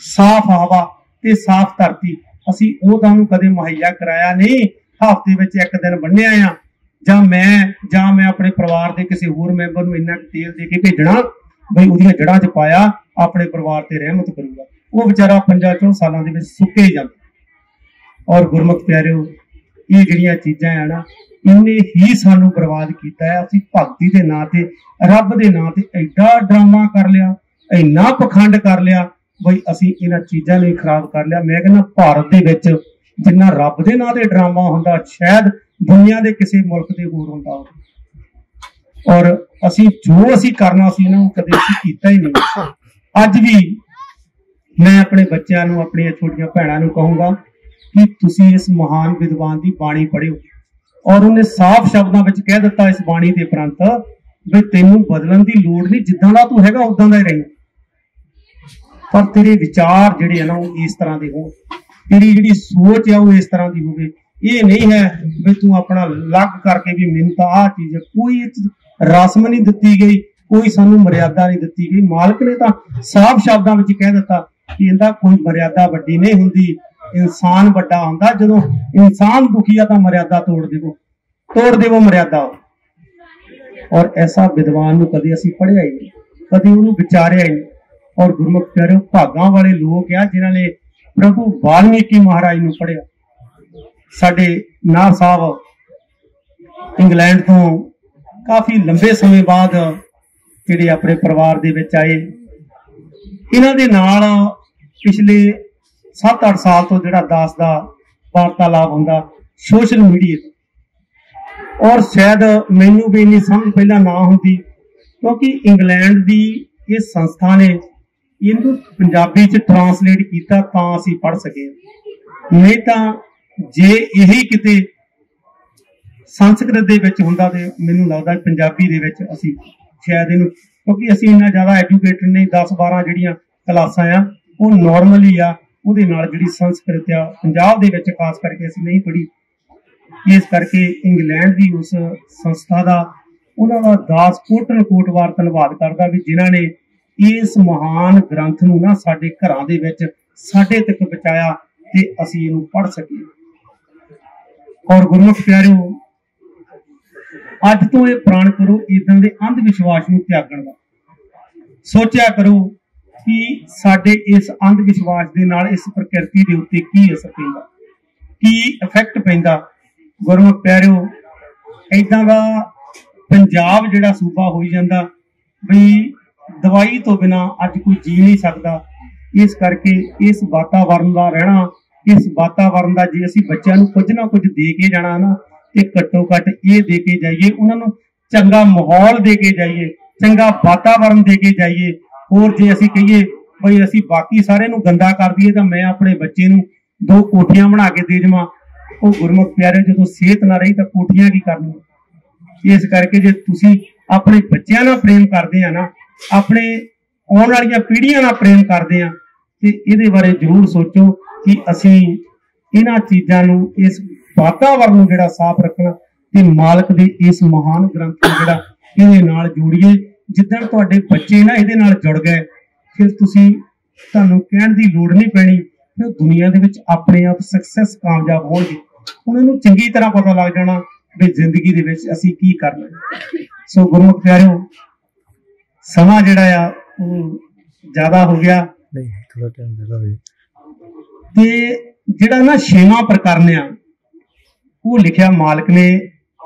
ਸਾਫ਼ ਹਵਾ ਤੇ ਸਾਫ਼ ਧਰਤੀ। ਅਸੀਂ ਉਹ ਤੁਹਾਨੂੰ ਕਦੇ ਮੁਹੱਈਆ ਕਰਾਇਆ ਨਹੀਂ। ਹਫ਼ਤੇ ਵਿੱਚ ਇੱਕ ਦਿਨ ਬੰਨਿਆ ਆ, ਜਾਂ ਮੈਂ ਆਪਣੇ ਪਰਿਵਾਰ ਦੇ ਕਿਸੇ ਹੋਰ ਮੈਂਬਰ ਨੂੰ ਇੰਨਾ ਤੇਲ ਦੇ ਕੇ ਭੇਜਣਾ ਬਈ ਉਹਦੀਆਂ ਜੜ੍ਹਾਂ 'ਚ ਪਾਇਆ, ਆਪਣੇ ਪਰਿਵਾਰ ਤੇ ਰਹਿਮਤ ਕਰੂਗਾ। ਉਹ ਵਿਚਾਰਾ 50-4 ਸਾਲਾਂ ਦੇ ਵਿੱਚ ਸੁੱਕੇ ਹੀ ਜਾਂਦਾ। ਔਰ ਗੁਰਮੁਖ ਪਿਆਰਿਓ, ਇਹ ਜਿਹੜੀਆਂ ਚੀਜ਼ਾਂ ਆ ਨਾ, ਇਹਨੇ ਹੀ ਸਾਨੂੰ ਬਰਬਾਦ ਕੀਤਾ ਹੈ। ਅਸੀਂ ਭਗਤੀ ਦੇ ਨਾਂ ਤੇ, ਰੱਬ ਦੇ ਨਾਂ ਤੇ ਐਡਾ ਡਰਾਮਾ ਕਰ ਲਿਆ, ਇੰਨਾ ਪਖੰਡ ਕਰ ਲਿਆ ਬਈ ਅਸੀਂ ਇਹਨਾਂ ਚੀਜ਼ਾਂ ਨੂੰ ਹੀ ਖਰਾਬ ਕਰ ਲਿਆ। ਮੈਂ ਕਹਿੰਦਾ ਭਾਰਤ ਦੇ ਵਿੱਚ ਜਿੰਨਾ ਰੱਬ ਦੇ ਨਾਂ ਤੇ ਡਰਾਮਾ ਹੁੰਦਾ, ਸ਼ਾਇਦ ਦੁਨੀਆ ਦੇ ਕਿਸੇ ਮੁਲਕ ਦੇ ਹੋਰ ਹੁੰਦਾ ਹੋਵੇ। ਔਰ ਜੋ ਅਸੀਂ ਕਰਨਾ ਸੀ ਇਹਨਾਂ ਨੂੰ ਕਦੇ ਅਸੀਂ ਕੀਤਾ ਹੀ ਨਹੀਂ। ਅੱਜ ਵੀ ਮੈਂ ਆਪਣੇ ਬੱਚਿਆਂ ਨੂੰ, ਆਪਣੀਆਂ ਛੋਟੀਆਂ ਭੈਣਾਂ ਨੂੰ ਕਹੂੰਗਾ ਕਿ ਤੁਸੀਂ ਇਸ ਮਹਾਨ ਵਿਦਵਾਨ ਦੀ ਬਾਣੀ ਪੜ੍ਹਿਓ। ਔਰ ਉਹਨੇ ਸਾਫ਼ ਸ਼ਬਦਾਂ ਵਿੱਚ ਕਹਿ ਦਿੱਤਾ ਇਸ ਬਾਣੀ ਦੇ ਪ੍ਰੰਤ ਵੀ ਤੈਨੂੰ ਬਦਲਣ ਦੀ ਲੋੜ ਨਹੀਂ, ਜਿੱਦਾਂ ਦਾ ਤੂੰ ਹੈਗਾ ਉਦਾਂ ਦਾ ਹੀ ਰਹੀ, ਪਰ ਤੇਰੇ ਵਿਚਾਰ ਜਿਹੜੇ ਆ ਨਾ ਉਹ ਇਸ ਤਰ੍ਹਾਂ ਦੇ ਹੋਣ, ਤੇਰੀ ਜਿਹੜੀ ਸੋਚ ਆ ਉਹ ਇਸ ਤਰ੍ਹਾਂ ਦੀ ਹੋਵੇ। ਇਹ ਨਹੀਂ ਹੈ ਵੀ ਤੂੰ ਆਪਣਾ ਅਲੱਗ ਕਰਕੇ ਵੀ ਮੈਨੂੰ ਤਾਂ ਆਹ ਚੀਜ਼, ਕੋਈ ਰਸਮ ਨਹੀਂ ਦਿੱਤੀ ਗਈ, ਕੋਈ ਸਾਨੂੰ ਮਰਿਆਦਾ ਨਹੀਂ ਦਿੱਤੀ ਗਈ। ਮਾਲਕ ਨੇ ਤਾਂ ਸਾਫ਼ ਸ਼ਬਦਾਂ ਵਿੱਚ ਕਹਿ ਦਿੱਤਾ ਕਿ ਇਹਦਾ ਕੋਈ ਮਰਿਆਦਾ ਵੱਡੀ ਨਹੀਂ ਹੁੰਦੀ, ਇਨਸਾਨ ਵੱਡਾ ਹੁੰਦਾ। ਜਦੋਂ ਇਨਸਾਨ ਦੁਖੀ ਆ ਤਾਂ ਮਰਿਆਦਾ ਤੋੜ ਦੇਵੋ ਮਰਿਆਦਾ। ਔਰ ਐਸਾ ਵਿਦਵਾਨ ਨੂੰ ਕਦੇ ਅਸੀਂ ਪੜ੍ਹਿਆ ਹੀ ਨਹੀਂ, ਕਦੇ ਉਹਨੂੰ ਵਿਚਾਰਿਆ ਹੀ ਨਹੀਂ। ਔਰ ਗੁਰਮੁਖ ਪਿਆਰਿਓ, ਭਾਗਾਂ ਵਾਲੇ ਲੋਕ ਆ ਜਿਨ੍ਹਾਂ ਨੇ ਪ੍ਰਭੂ ਵਾਲਮੀਕੀ ਮਹਾਰਾਜ ਨੂੰ ਪੜ੍ਹਿਆ। ਸਾਡੇ ਨਾਥ ਸਾਹਿਬ ਇੰਗਲੈਂਡ ਤੋਂ ਕਾਫੀ ਲੰਬੇ ਸਮੇਂ ਬਾਅਦ ਜਿਹੜੇ ਆਪਣੇ ਪਰਿਵਾਰ ਦੇ ਵਿੱਚ ਆਏ। ਇਹਨਾਂ ਦੇ ਨਾਲ ਪਿਛਲੇ 7-8 ਸਾਲ ਤੋਂ ਜਿਹੜਾ ਦਾਸ ਦਾ ਵਾਰਤਾਲਾਪ ਹੁੰਦਾ ਸੋਸ਼ਲ ਮੀਡੀਆ ਤੇ, ਔਰ ਸ਼ਾਇਦ ਮੈਨੂੰ ਵੀ ਇੰਨੀ ਸਮਝ ਪਹਿਲਾਂ ਨਾ ਹੁੰਦੀ, ਕਿਉਂਕਿ ਇੰਗਲੈਂਡ ਦੀ ਇਹ ਸੰਸਥਾ ਨੇ ਇਹਨੂੰ ਪੰਜਾਬੀ 'ਚ ਟਰਾਂਸਲੇਟ ਕੀਤਾ ਤਾਂ ਅਸੀਂ ਪੜ੍ਹ ਸਕੇ। ਨਹੀਂ ਤਾਂ ਜੇ ਇਹੀ ਕਿਤੇ ਸੰਸਕ੍ਰਿਤ ਦੇ ਵਿੱਚ ਹੁੰਦਾ ਤੇ ਮੈਨੂੰ ਲੱਗਦਾ ਪੰਜਾਬੀ ਦੇ ਵਿੱਚ ਅਸੀਂ ਸ਼ਾਇਦ ਇਹਨੂੰ, ਕਿਉਂਕਿ ਅਸੀਂ ਇੰਨਾ ਜ਼ਿਆਦਾ ਐਜੂਕੇਟਡ ਨਹੀਂ, 10-12 ਜਿਹੜੀਆਂ ਕਲਾਸਾਂ ਆ ਉਹ ਨੋਰਮਲੀ ਆ, ਉਹਦੇ ਨਾਲ ਜਿਹੜੀ ਸੰਸਕ੍ਰਿਤ ਆ ਪੰਜਾਬ ਦੇ ਵਿੱਚ ਖਾਸ ਕਰਕੇ ਅਸੀਂ ਨਹੀਂ ਪੜ੍ਹੀ। ਇਸ ਕਰਕੇ ਇੰਗਲੈਂਡ ਦੀ ਉਸ ਸੰਸਥਾ ਦਾ, ਉਹਨਾਂ ਦਾ ਦਾਸ ਕੋਟ ਵਾਰ ਧੰਨਵਾਦ ਕਰਦਾ ਵੀ ਜਿਨ੍ਹਾਂ ਨੇ ਇਸ ਮਹਾਨ ਗ੍ਰੰਥ ਨੂੰ ਨਾ ਸਾਡੇ ਘਰਾਂ ਦੇ ਵਿੱਚ ਸਾਡੇ ਤੱਕ ਪਹੁੰਚਾਇਆ ਤੇ ਅਸੀਂ ਇਹਨੂੰ ਪੜ੍ਹ ਸਕੀਏ। ਔਰ ਗੁਰਮੁਖ ਪਿਆਰਿਓ, ਅੱਜ ਤੋਂ ਇਹ ਪ੍ਰਣ ਕਰੋ ਇਦਾਂ ਦੇ ਅੰਧ ਵਿਸ਼ਵਾਸ ਨੂੰ ਤਿਆਗਣ ਦਾ। ਸੋਚਿਆ ਕਰੋ ਕਿ ਸਾਡੇ ਇਸ ਅੰਧ ਵਿਸ਼ਵਾਸ ਦੇ ਨਾਲ ਇਸ ਪ੍ਰਕਿਰਤੀ ਦੇ ਉੱਤੇ ਕੀ ਅਸਰ ਪੈਂਦਾ, ਕੀ ਇਫੈਕਟ ਪੈਂਦਾ। ਗੁਰਮੁਖ ਪਿਆਰਿਓ, ਏਦਾਂ ਦਾ ਪੰਜਾਬ ਜਿਹੜਾ ਸੂਬਾ ਹੋਈ ਜਾਂਦਾ ਵੀ ਦਵਾਈ ਤੋਂ ਬਿਨਾਂ ਅੱਜ ਕੋਈ ਜੀ ਨਹੀਂ ਸਕਦਾ। ਇਸ ਕਰਕੇ ਇਸ ਵਾਤਾਵਰਨ ਦਾ ਰਹਿਣਾ, ਇਸ ਵਾਤਾਵਰਨ ਦਾ ਜੇ ਅਸੀਂ ਬੱਚਿਆਂ ਨੂੰ ਕੁਝ ਨਾ ਕੁਝ ਦੇ ਕੇ ਜਾਣਾ ਨਾ, ਤੇ ਘੱਟੋ ਘੱਟ ਇਹ ਦੇ ਕੇ ਜਾਈਏ, ਉਹਨਾਂ ਨੂੰ ਚੰਗਾ ਮਾਹੌਲ ਦੇ ਕੇ ਜਾਈਏ, ਚੰਗਾ ਵਾਤਾਵਰਨ ਦੇ ਕੇ ਜਾਈਏ। ਹੋਰ ਜੇ ਅਸੀਂ ਕਹੀਏ ਬਈ ਅਸੀਂ ਬਾਕੀ ਸਾਰਿਆਂ ਨੂੰ ਗੰਦਾ ਕਰ ਦਈਏ ਤਾਂ ਮੈਂ ਆਪਣੇ ਬੱਚੇ ਨੂੰ 2 ਕੋਠੀਆਂ ਬਣਾ ਕੇ ਦੇ ਜਾਵਾਂ, ਉਹ ਗੁਰਮੁਖ ਪਿਆਰੇ ਜਦੋਂ ਸਿਹਤ ਨਾ ਰਹੀ ਤਾਂ ਕੋਠੀਆਂ ਕੀ ਕਰਨੀਆਂ। ਇਸ ਕਰਕੇ ਜੇ ਤੁਸੀਂ ਆਪਣੇ ਬੱਚਿਆਂ ਨਾਲ ਪ੍ਰੇਮ ਕਰਦੇ ਆ ਨਾ, ਆਪਣੇ ਆਉਣ ਵਾਲੀਆਂ ਪੀੜ੍ਹੀਆਂ ਨਾਲ ਪ੍ਰੇਮ ਕਰਦੇ ਆ, ਤੇ ਇਹਦੇ ਬਾਰੇ ਜ਼ਰੂਰ ਸੋਚੋ ਕਿ ਅਸੀਂ ਇਹਨਾਂ ਚੀਜ਼ਾਂ ਨੂੰ, ਇਸ ਵਾਤਾਵਰਨ ਨੂੰ ਜਿਹੜਾ ਸਾਫ਼ ਰੱਖਣਾ ਤੇ ਮਾਲਕ ਦੇ ਇਸ ਮਹਾਨ ਗ੍ਰੰਥ ਨੂੰ ਜਿਹੜਾ ਇਹਦੇ ਨਾਲ ਜੋੜੀਏ। ਜਿੱਦਣ ਤੁਹਾਡੇ ਬੱਚੇ ਨਾ ਇਹਦੇ ਨਾਲ ਜੁੜ ਗਏ, ਫਿਰ ਤੁਹਾਨੂੰ ਕਹਿਣ ਦੀ ਲੋੜ ਨਹੀਂ ਪੈਣੀ, ਫਿਰ ਦੁਨੀਆ ਦੇ ਵਿੱਚ ਆਪਣੇ ਆਪ ਸਕਸੈਸ ਕਾਮਯਾਬ ਹੋਣਗੇ। ਹੁਣ ਇਹਨੂੰ ਚੰਗੀ ਤਰ੍ਹਾਂ ਪਤਾ ਲੱਗ ਜਾਣਾ ਵੀ ਜ਼ਿੰਦਗੀ ਦੇ ਵਿੱਚ ਅਸੀਂ ਕੀ ਕਰਨਾ। ਸੋ ਗੁਰਮੁਖ ਪਿਆਰਿਓ, ਸਮਾਂ ਜਿਹੜਾ ਆ ਉਹ ਜ਼ਿਆਦਾ ਹੋ ਗਿਆ, ਥੋੜਾ ਟਾਈਮ ਦੇ ਲਓ। ਤੇ ਜਿਹੜਾ ਨਾ 6ਵਾਂ ਪ੍ਰਕਰਨ ਆ ਉਹ ਲਿਖਿਆ ਮਾਲਕ ਨੇ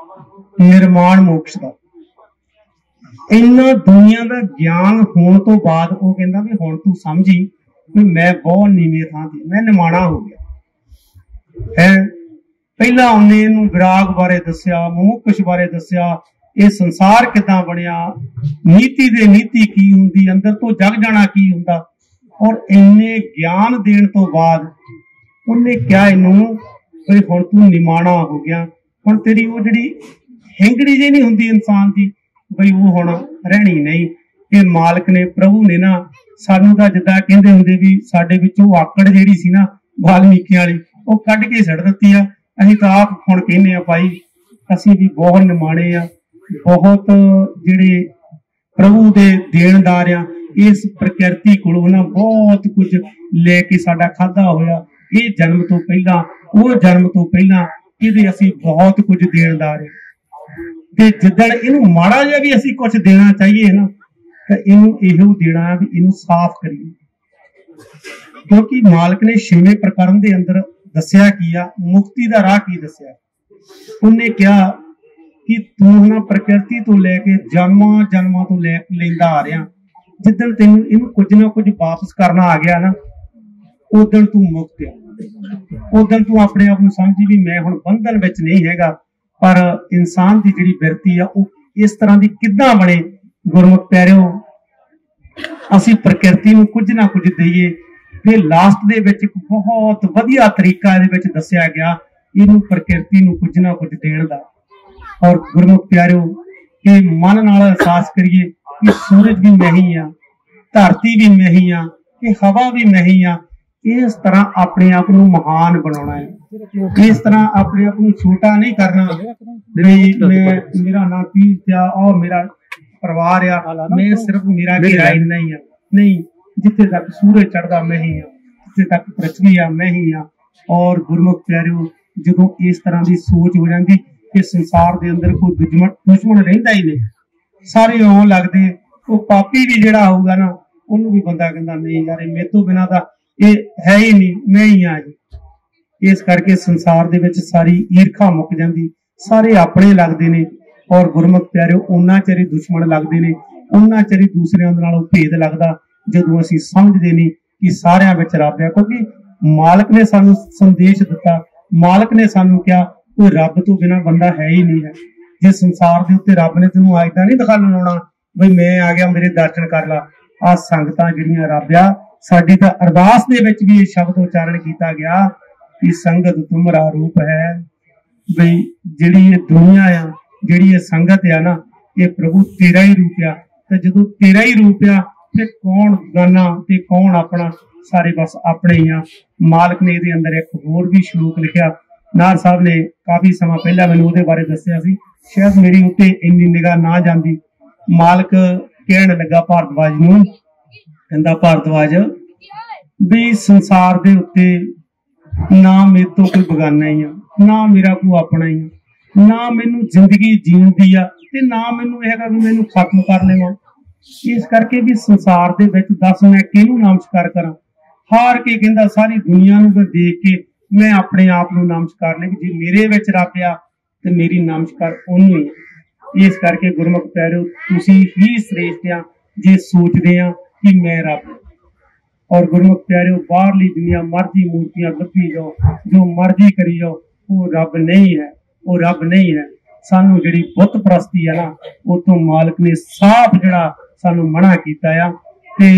ਨਿਰਮਾਣ ਮੋਕਸ਼ ਦਾ। ਇੰਨਾ ਦੁਨੀਆ ਦਾ ਗਿਆਨ ਹੋਣ ਤੋਂ ਬਾਅਦ ਉਹ ਕਹਿੰਦਾ ਵੀ ਹੁਣ ਤੂੰ ਸਮਝੀ ਵੀ ਮੈਂ ਬਹੁਤ ਨੀਵੇਂ ਥਾਂ ਤੇ, ਮੈਂ ਨਿਮਾਣਾ ਹੋ ਗਿਆ ਹੈ। ਪਹਿਲਾਂ ਉਹਨੇ ਇਹਨੂੰ ਵਿਰਾਗ ਬਾਰੇ ਦੱਸਿਆ, ਮੁਮੁਕਸ਼ ਬਾਰੇ ਦੱਸਿਆ, ਇਹ ਸੰਸਾਰ ਕਿੱਦਾਂ ਬਣਿਆ, ਨੀਤੀ ਦੇ ਨੀਤੀ ਕੀ ਹੁੰਦੀ, ਅੰਦਰ ਤੋਂ ਜਗ ਜਾਣਾ ਕੀ ਹੁੰਦਾ। ਔਰ ਇੰਨੇ ਗਿਆਨ ਦੇਣ ਤੋਂ ਬਾਅਦ ਉਹਨੇ ਕਿਹਾ ਇਹਨੂੰ ਵੀ ਹੁਣ ਤੂੰ ਨਿਮਾਣਾ ਹੋ ਗਿਆ। ਹੁਣ ਤੇਰੀ ਉਹ ਜਿਹੜੀ ਹਿੰਗੜੀ ਜਿਹੀ ਨਹੀਂ ਹੁੰਦੀ ਇਨਸਾਨ ਦੀ, ਬਈ ਉਹ ਹੁਣ ਰਹਿਣੀ ਨਹੀਂ। ਇਹ ਮਾਲਕ ਨੇ, ਪ੍ਰਭੂ ਨੇ ਨਾ ਸਾਨੂੰ ਤਾਂ ਜਿੱਦਾਂ ਕਹਿੰਦੇ ਹੁੰਦੇ ਵੀ ਸਾਡੇ ਵਿੱਚੋਂ ਆਕੜ ਜਿਹੜੀ ਸੀ ਨਾ ਵਾਲਮੀਕੀ ਵਾਲੀ, ਉਹ ਕੱਢ ਕੇ ਛੱਡ ਦਿੱਤੀ ਆ। ਅਸੀਂ ਤਾਂ ਆਪ ਹੁਣ ਕਹਿੰਦੇ ਆ ਭਾਈ ਅਸੀਂ ਵੀ ਬਹੁਤ ਨਿਮਾਣੇ ਆ, ਬਹੁਤ ਜਿਹੜੇ ਪ੍ਰਭੂ ਦੇ ਦੇਣਦਾਰ ਆ। ਇਸ ਪ੍ਰਕਿਰਤੀ ਕੋਲੋਂ ਨਾ ਬਹੁਤ ਕੁਝ ਲੈ ਕੇ ਸਾਡਾ ਖਾਧਾ ਹੋਇਆ। ਇਹ ਜਨਮ ਤੋਂ ਪਹਿਲਾਂ, ਉਹ ਜਨਮ ਤੋਂ ਪਹਿਲਾਂ ਇਹਦੇ ਅਸੀਂ ਬਹੁਤ ਕੁਝ ਦੇਣਦਾਰ ਆ। ਤੇ ਜਿੱਦਣ ਇਹਨੂੰ ਮਾੜਾ ਜਿਹਾ ਵੀ ਅਸੀਂ ਕੁਝ ਦੇਣਾ ਚਾਹੀਏ ਨਾ ਤਾਂ ਇਹਨੂੰ ਇਹੋ ਦੇਣਾ ਵੀ ਇਹਨੂੰ ਸਾਫ਼ ਕਰੀਏ। ਕਿਉਂਕਿ ਮਾਲਕ ਨੇ 6ਵੇਂ ਪ੍ਰਕਰਨ ਦੇ ਅੰਦਰ ਦੱਸਿਆ ਕੀ ਆ, ਮੁਕਤੀ ਦਾ ਰਾਹ ਕੀ ਦੱਸਿਆ। ਉਹਨੇ ਕਿਹਾ ਕਿ ਤੂੰ ਨਾ ਪ੍ਰਕਿਰਤੀ ਤੋਂ ਲੈ ਕੇ ਜਨਮਾਂ ਤੋਂ ਲੈਂਦਾ ਆ ਰਿਹਾ, ਜਿੱਦਣ ਤੈਨੂੰ ਇਹਨੂੰ ਕੁਝ ਨਾ ਕੁਝ ਵਾਪਸ ਕਰਨਾ ਆ ਗਿਆ ਨਾ, ਉਦਣ ਤੂੰ ਮੁਕਤ ਆ। ਉਦਣ ਤੂੰ ਆਪਣੇ ਆਪ ਨੂੰ ਸਮਝੀ ਵੀ ਮੈਂ ਹੁਣ ਬੰਧਨ ਵਿੱਚ ਨਹੀਂ ਹੈਗਾ। ਪਰ ਇਨਸਾਨ ਦੀ ਜਿਹੜੀ ਬਿਰਤੀ ਆ ਉਹ ਇਸ ਤਰ੍ਹਾਂ ਦੀ ਕਿੱਦਾਂ ਬਣੇ। ਗੁਰਮੁਖ ਪਿਆਰਿਓ, ਅਸੀਂ ਪ੍ਰਕਿਰਤੀ ਨੂੰ ਕੁਝ ਨਾ ਕੁਝ ਦਈਏ। ਫਿਰ ਲਾਸਟ ਦੇ ਵਿੱਚ ਇੱਕ ਬਹੁਤ ਵਧੀਆ ਤਰੀਕਾ ਇਹਦੇ ਵਿੱਚ ਦੱਸਿਆ ਗਿਆ, ਇਹਨੂੰ ਪ੍ਰਕਿਰਤੀ ਨੂੰ ਕੁਝ ਨਾ ਕੁਝ ਦੇਣ ਦਾ। ਔਰ ਗੁਰਮੁਖ ਪਿਆਰਿਓ, ਇਹ ਮਨ ਨਾਲ ਅਹਿਸਾਸ ਕਰੀਏ ਕਿ ਸੂਰਜ ਵੀ ਮੈਂ ਹੀ ਆ, ਧਰਤੀ ਵੀ ਮੈਂ ਹੀ ਆ, ਇਹ ਹਵਾ ਵੀ ਮੈਂ ਹੀ ਆ। ਇਸ ਤਰ੍ਹਾਂ ਆਪਣੇ ਆਪ ਨੂੰ ਮਹਾਨ ਬਣਾਉਣਾ ਹੈ। ਇਸ ਤਰ੍ਹਾਂ ਆਪਣੇ ਆਪ ਨੂੰ ਛੋਟਾ ਨਹੀਂ ਕਰਨਾ ਵੀ ਮੇਰਾ ਨਾਂ ਤੀਰਥ ਆ ਔਰ ਮੇਰਾ ਪਰਿਵਾਰ ਆ, ਮੈਂ ਸਿਰਫ ਮੇਰਾ ਘੇਰਾ ਇੰਨਾ ਹੀ ਆ। ਨਹੀਂ, ਜਿੱਥੇ ਤੱਕ ਸੂਰਜ ਚੜ੍ਹਦਾ ਮੈਂ ਹੀ ਆ, ਜਿੱਥੇ ਤੱਕ ਪ੍ਰithvi ਆ ਮੈਂ ਹੀ ਆ। ਔਰ ਗੁਰਮੁਖ ਪਿਆਰਿਓ, ਜਦੋਂ ਇਸ ਤਰ੍ਹਾਂ ਦੀ ਸੋਚ ਹੋ ਜਾਂਦੀ ਕਿ ਸੰਸਾਰ ਦੇ ਅੰਦਰ ਕੋਈ ਦੁਸ਼ਮਣ ਰਹਿੰਦਾ ਹੀ ਨਹੀਂ, ਸਾਰੇ ਆਉਣ ਲੱਗਦੇ। ਉਹ ਪਾਪੀ ਵੀ ਜਿਹੜਾ ਹੋਊਗਾ ਨਾ, ਉਹਨੂੰ ਵੀ ਬੰਦਾ ਕਹਿੰਦਾ ਨਹੀਂ ਯਾਰ ਇਹ ਮੇਰੇ ਤੋਂ ਬਿਨਾਂ ਤਾਂ ਇਹ ਹੈ ਹੀ ਨਹੀਂ, ਮੈਂ ਹੀ ਆ ਜੀ। ਇਸ ਕਰਕੇ ਸੰਸਾਰ ਦੇ ਵਿੱਚ ਸਾਰੀ ਈਰਖਾ ਮੁੱਕ ਜਾਂਦੀ, ਸਾਰੇ ਆਪਣੇ ਲੱਗਦੇ ਨੇ। ਔਰ ਗੁਰਮੁਖ ਪਿਆਰਿਓ, ਉਹਨਾਂ ਚਿਰ ਦੁਸ਼ਮਣ ਲੱਗਦੇ ਨੇ, ਉਹਨਾਂ ਚਿਰ ਦੂਸਰਿਆਂ ਨਾਲੋਂ ਭੇਦ ਲੱਗਦਾ ਜਦੋਂ ਅਸੀਂ ਸਮਝਦੇ ਨਹੀਂ ਕਿ ਸਾਰਿਆਂ ਵਿੱਚ ਰੱਬ ਆ। ਕਿਉਂਕਿ ਮਾਲਕ ਨੇ ਸਾਨੂੰ ਸੰਦੇਸ਼ ਦਿੱਤਾ, ਮਾਲਕ ਨੇ ਸਾਨੂੰ ਕਿਹਾ ਕੋਈ ਰੱਬ ਤੋਂ ਬਿਨਾਂ ਬੰਦਾ ਹੈ ਹੀ ਨਹੀਂ ਹੈ। ਜੇ ਸੰਸਾਰ ਦੇ ਉੱਤੇ ਰੱਬ ਨੇ ਤੈਨੂੰ ਅੱਜ ਤਾਂ ਨਹੀਂ ਦਿਖਾਉਣ ਆਉਣਾ ਬਈ ਮੈਂ ਆ ਗਿਆ ਮੇਰੇ ਦਰਸ਼ਨ ਕਰ ਲਾ। ਆ ਸੰਗਤਾਂ ਜਿਹੜੀਆਂ ਰੱਬ ਆ, ਸਾਡੀ ਤਾਂ ਅਰਦਾਸ ਦੇ ਵਿੱਚ ਵੀ ਇਹ ਸ਼ਬਦ ਉਚਾਰਨ ਕੀਤਾ ਗਿਆ ਕਿ ਸੰਗਤ ਤੁਮਰਾ ਰੂਪ ਹੈ। ਬਈ ਜਿਹੜੀ ਇਹ ਦੁਨੀਆ ਆ, ਜਿਹੜੀ ਇਹ ਸੰਗਤ ਆ ਨਾ, ਇਹ ਪ੍ਰਭੂ ਤੇਰਾ ਹੀ ਰੂਪ ਆ। ਤੇ ਜਦੋਂ ਤੇਰਾ ਹੀ ਰੂਪ ਆ ਤੇ ਕੌਣ ਬਗਾਨਾ ਤੇ ਕੌਣ ਆਪਣਾ, ਸਾਰੇ ਬਸ ਆਪਣੇ ਹੀ ਆ। ਮਾਲਕ ਨੇ ਇਹਦੇ ਅੰਦਰ ਇੱਕ ਹੋਰ ਵੀ ਸ਼ਲੋਕ ਲਿਖਿਆ, ਨਾਰ ਸਾਹਿਬ ਨੇ ਕਾਫੀ ਸਮਾਂ ਪਹਿਲਾਂ ਮੈਨੂੰ ਉਹਦੇ ਬਾਰੇ ਦੱਸਿਆ ਸੀ, ਸ਼ਾਇਦ ਮੇਰੀ ਉੱਤੇ ਇੰਨੀ ਨਿਗਾਹ ਨਾ ਜਾਂਦੀ। ਮਾਲਕ ਕਹਿਣ ਲੱਗਾ ਭਾਰਦਵਾਜ ਨੂੰ, ਕਹਿੰਦਾ ਭਾਰਦਵਾਜ ਵੀ ਸੰਸਾਰ ਦੇ ਉੱਤੇ ਨਾ ਮੇਰੇ ਤੋਂ ਕੋਈ ਬਗਾਨਾ ਹੀ ਆ, ਨਾ ਮੇਰਾ ਕੋਈ ਆਪਣਾ ਹੀ ਆ, ਨਾ ਮੈਨੂੰ ਜ਼ਿੰਦਗੀ ਜੀਣ ਦੀ ਆ ਤੇ ਨਾ ਮੈਨੂੰ ਇਹ ਹੈਗਾ ਵੀ ਮੈਨੂੰ ਖਤਮ ਕਰ ਲਵਾਂ। ਇਸ ਕਰਕੇ ਵੀ ਸੰਸਾਰ ਦੇ ਵਿੱਚ ਦੱਸ ਮੈਂ ਕਿਹਨੂੰ ਨਮਸਕਾਰ ਕਰਾਂ। ਹਾਰ ਕੇ ਕਹਿੰਦਾ ਸਾਰੀ ਦੁਨੀਆ ਨੂੰ ਦੇਖ ਕੇ ਮੈਂ ਆਪਣੇ ਆਪ ਨੂੰ ਨਮਸਕਾਰ ਲੈ, ਜੇ ਮੇਰੇ ਵਿੱਚ ਰੱਬ ਆ ਤੇ ਮੇਰੀ ਨਮਸਕਾਰ ਉਹਨੂੰ ਹੀ। ਇਸ ਕਰਕੇ ਗੁਰਮੁਖ ਪਿਆਰਿਓ, ਤੁਸੀਂ ਹੀ ਸ੍ਰੇਸ਼ਟ ਆ ਜੇ ਸੋਚਦੇ ਆ ਕਿ ਮੈਂ ਰੱਬ। ਔਰ ਗੁਰਮੁਖ ਪਿਆਰਿਓ, ਬਾਹਰਲੀ ਦੁਨੀਆ ਮਰਜ਼ੀ ਮੂਰਤੀਆਂ ਲੱਭੀ ਜਾਓ, ਜੋ ਮਰਜ਼ੀ ਕਰੀ ਜਾਓ, ਉਹ ਰੱਬ ਨਹੀਂ ਹੈ, ਉਹ ਰੱਬ ਨਹੀਂ ਹੈ। ਸਾਨੂੰ ਜਿਹੜੀ ਬੁੱਤ ਪ੍ਰਸਤੀ ਆ ਨਾ, ਉਹ ਤੋਂ ਮਾਲਕ ਨੇ ਸਾਫ਼ ਜਿਹੜਾ ਸਾਨੂੰ ਮਨਾ ਕੀਤਾ ਆ। ਤੇ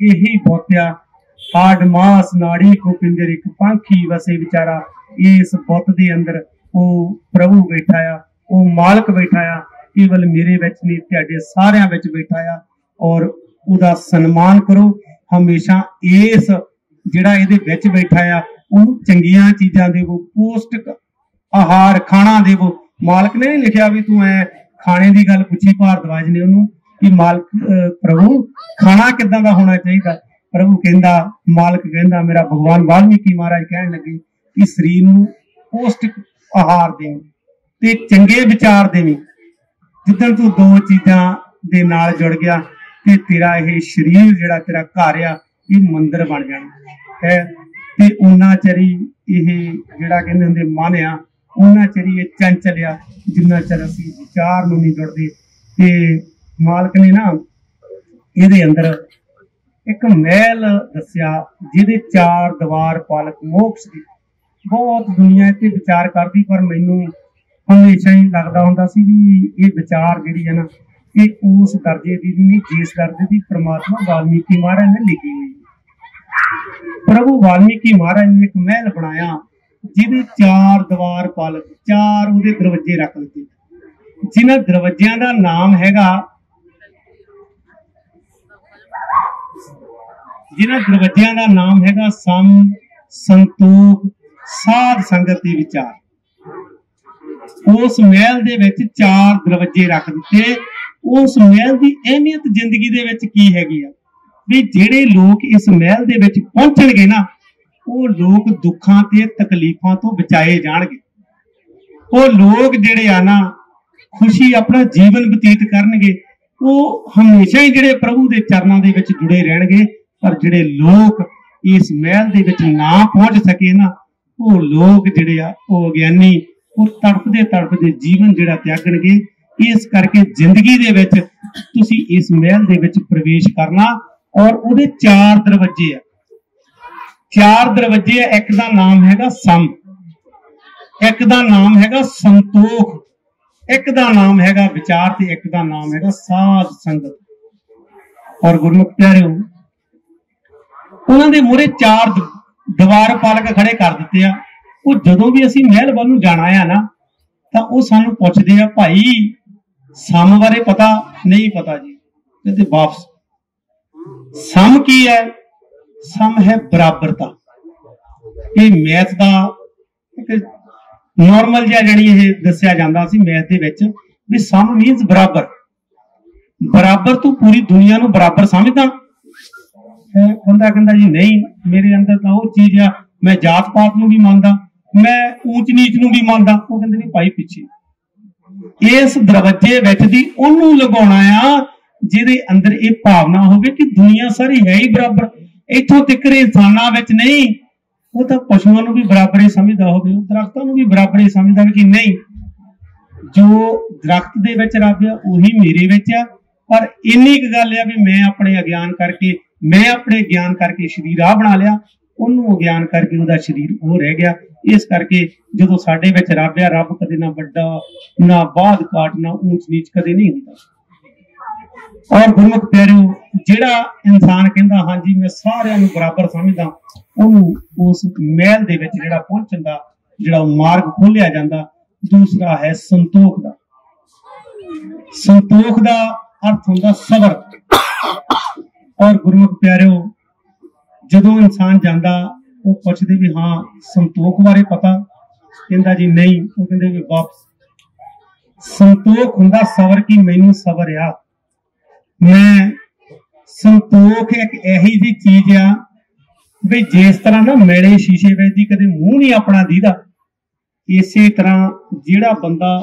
ਇਹੀ ਬੁੱਤ ਆ, ਹਾਡ ਮਾਸ ਨਾੜੀ ਕੋ ਪਿੰਜਰ ਇੱਕ ਪੰਖੀ ਵਸੇ ਵਿਚਾਰਾ। ਇਸ ਬੁੱਤ ਦੇ ਅੰਦਰ ਉਹ ਪ੍ਰਭੂ ਬੈਠਾ ਆ, ਉਹ ਮਾਲਕ ਬੈਠਾ ਆ, ਕੇਵਲ ਮੇਰੇ ਵਿੱਚ ਨਹੀਂ ਤੁਹਾਡੇ ਸਾਰਿਆਂ ਵਿੱਚ ਬੈਠਾ ਆ। ਔਰ ਉਹਦਾ ਸਨਮਾਨ ਕਰੋ ਹਮੇਸ਼ਾ। ਇਸ ਜਿਹੜਾ ਇਹਦੇ ਵਿੱਚ ਬੈਠਾ ਆ ਉਹਨੂੰ ਚੰਗੀਆਂ ਚੀਜ਼ਾਂ ਦੇਵੋ, ਪੌਸ਼ਟਿਕ ਆਹਾਰ ਖਾਣਾ ਦੇਵੋ। ਮਾਲਕ ਨੇ ਨਹੀਂ ਲਿਖਿਆ ਵੀ ਤੂੰ ਐ ਖਾਣੇ ਦੀ ਗੱਲ ਪੁੱਛੀ ਭਾਰਦਵਾਜ ਨੇ ਉਹਨੂੰ ਕਿ ਮਾਲਕ ਪ੍ਰਭੂ ਖਾਣਾ ਕਿੱਦਾਂ ਦਾ ਹੋਣਾ ਚਾਹੀਦਾ। ਪ੍ਰਭੂ ਕਹਿੰਦਾ, ਮਾਲਕ ਕਹਿੰਦਾ, ਮੇਰਾ ਭਗਵਾਨ ਵਾਲਮੀਕੀ ਮਹਾਰਾਜ ਕਹਿਣ ਲੱਗੇ ਕਿ ਸਰੀਰ ਨੂੰ ਪੌਸ਼ਟਿਕ ਆਹਾਰ ਦੇਵੀਂ ਤੇ ਚੰਗੇ ਵਿਚਾਰ ਦੇਵੀਂ। ਜਿੱਦਣ ਤੂੰ ਦੋ ਚੀਜ਼ਾਂ ਦੇ ਨਾਲ ਜੁੜ ਗਿਆ ਤੇ ਤੇਰਾ ਇਹ ਸਰੀਰ ਜਿਹੜਾ ਤੇਰਾ ਘਰ ਆ, ਇਹ ਮੰਦਿਰ ਬਣ ਜਾਣਾ ਹੈ। ਤੇ ਉਹਨਾਂ ਚਰੀ ਇਹ ਜਿਹੜਾ ਕਹਿੰਦੇ ਹੁੰਦੇ ਮਨ ਆ, ਉਹਨਾਂ ਚਰੀ ਇਹ ਚੰਚਲ ਆ ਜਿੰਨਾ ਚਿਰ ਅਸੀਂ ਵਿਚਾਰ ਨੂੰ ਨਹੀਂ ਜੁੜਦੇ। ਤੇ ਮਾਲਕ ਨੇ ਨਾ ਇਹਦੇ ਅੰਦਰ ਇੱਕ ਮਹਿਲ ਦੱਸਿਆ ਜਿਹਦੇ 4 ਦੀਵਾਰ ਪਾਲਕ ਮੋਕਸ਼ ਦੀ। ਬਹੁਤ ਦੁਨੀਆ ਤੇ ਵਿਚਾਰ ਕਰਦੀ, ਪਰ ਮੈਨੂੰ ਹਮੇਸ਼ਾ ਹੀ ਲੱਗਦਾ ਹੁੰਦਾ ਸੀ ਵੀ ਇਹ ਵਿਚਾਰ ਜਿਹੜੀ ਹੈ ਨਾ, ਇਹ ਉਸ ਦਰਜੇ ਦੀ ਨਹੀਂ ਜਿਸ ਦਰਜੇ ਦੀ ਪ੍ਰਮਾਤਮਾ ਵਾਲਮੀਕੀ ਮਹਾਰਾਜ ਨੇ ਲਿਖੀ ਹੋਈ। ਪ੍ਰਭੂ ਵਾਲਮੀਕੀ ਮਹਾਰਾਜ ਨੇ ਇੱਕ ਮਹਿਲ ਬਣਾਇਆ ਜਿਹਦੇ 4 ਦੀਵਾਰ ਪਾਲਕ, 4 ਉਹਦੇ ਦਰਵਾਜ਼ੇ ਰੱਖ ਦਿੱਤੇ। जिन्हां दरवाजियां दा नाम हैगा सम, संतोख, साध संगत ते विचार। उस महल दे विच 4 दरवाजे रख दिते। उस महल की अहमियत जिंदगी दे विच की हैगी आ भी जिहड़े लोग इस महल दे विच पहुंचणगे ना, वो लोग दुखां ते तकलीफां तो बचाए जाणगे। वो लोग जिहड़े आ ना खुशी अपना जीवन बतीत करनगे। वो हमेशा ही जिहड़े प्रभु के चरणों के विच जुड़े रहणगे। पर जिहड़े लोग इस महल दे विच ना पहुंच सके ना, वो लोग जिहड़े आ वो अज्ञानी वो तड़पदे जीवन जिहड़ा त्यागणगे। इस करके जिंदगी दे विच तुसीं इस महल दे विच प्रवेश करना। और उहदे 4 दरवाजे आ। 4 दरवाजे आ। एक दा नाम हैगा सम, एक दा नाम हैगा संतोख, एक दा नाम हैगा विचार ते एक दा नाम हैगा साध संगत। और गुरमुख प्यारिओ, उन्हां दे मूहरे 4 दीवार पालक खड़े कर दिते आ। वो जदों भी असीं महल वल नूं जाना है ना, तां वो सानूं पुछदे आ, भाई सम बारे पता? नहीं पता जी। कहते वापस। सम की है? सम है बराबरता। ये मैथ का नॉर्मल जिहा जानी ये दस्सिया जांदा सी मैथ दे विच भी सम मीनस बराबर। बराबर तू पूरी दुनिया नूं बराबर समझदा? बंदा कहंदा जी नहीं, मेरे अंदर तां वो चीज आ, मैं जात पात नूं भी मानदा, मैं ऊंच नीच नूं भी मानदा। वो कहंदे भी भाई पिछे इस दरवाजे विच दी ओनू लगाउणा आ जिहदे अंदर ये भावना होवे कि दुनिया सारी है ही बराबर। इत्थों तिकर इंसानां विच नहीं, वो तो पशुओं नूं भी बराबर ही समझदा होवे, दरख्तां नूं भी बराबर ही समझदा कि नहीं, जो दरख्त दे विच रब आ उही मेरे विच आ। पर इन्नी क गल आ भी मैं अपने अज्ञान करके, मैं अपने ज्ञान करके शरीर आ बना लिया, ਉਹਨੂੰ ਅਗਿਆਨ ਕਰਕੇ ਉਹਦਾ शरीर वो रह गया। इस करके जो साडे विच रब आ, रब कदे ना वड्डा ना बाध काट ना ऊंच नीच कदे नहीं हुंदा। और गुरमुख प्यारिओ, जिहड़ा इंसान कहंदा हाँ जी मैं सारिआं नूं बराबर समझदा, ਉਹਨੂੰ उस महल दे विच जिहड़ा पहुंचण दा जिहड़ा मार्ग खोलिया जांदा। दूसरा है संतोख दा। संतोख दा अर्थ हुंदा सबर। और गुरमुख प्यारिओ, जदों इंसान जांदा वो पुछदे भी हाँ संतोख बारे पता? कहंदा जी नहीं। वो कहंदे भी वापस। संतोख हुंदा सबर की मैनू सबर आ। मैं संतोख एक ऐसी जी चीज आ भी जिस तरह ना मेले शीशे विच दी कदे मूंह नहीं अपना दीदा, इसे तरह जिहड़ा बंदा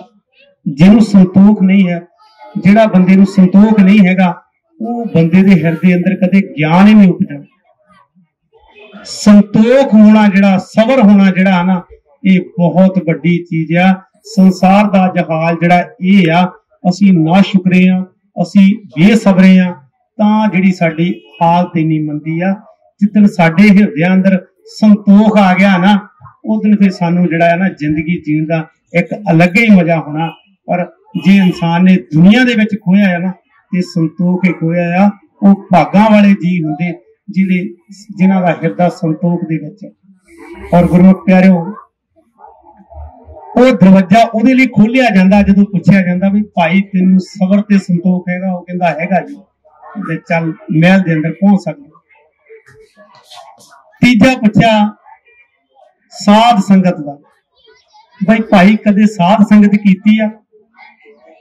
जिहनूं संतोख नहीं है, जिहड़ा बंदे नूं संतोख नहीं हैगा, वो बंदे दे हिरदे अंदर कदे ज्ञान ही नहीं उपजदा। संतोख होना जिहड़ा, सबर होना जिहड़ा ना, ये बहुत वड्डी चीज आ। संसार दा जहाल जिहड़ा ये आ, असीं ना शुकरे आ, असीं बेसबरे आ, तां जिहड़ी साडी हालत इन्नी मंदी आ। जिद्दन साडे हिरदे अंदर संतोख आ गया ना, उदन फिर सानू जिहड़ा है ना जिंदगी जीण दा एक अलग ही मजा होना। पर जे इंसान ने दुनिया दे विच खोया है ना, ते संतोख ही खोया आ। वो भागां वाले जी हुंदे जिन्हां दा हिरदा संतोख दे विच। और गुरमुख प्यारिओ, वो दरवाजा उहदे लई खोलिया जांदा जदों पुछिया जांदा भी भाई तैनूं सबर ते संतोख हैगा? वो कहंदा हैगा जी। ते चल महल दे अंदर पहुंच सकदा। तीजा पुछिया साध संगत दा, भाई भाई कदे साध संगत कीती आ?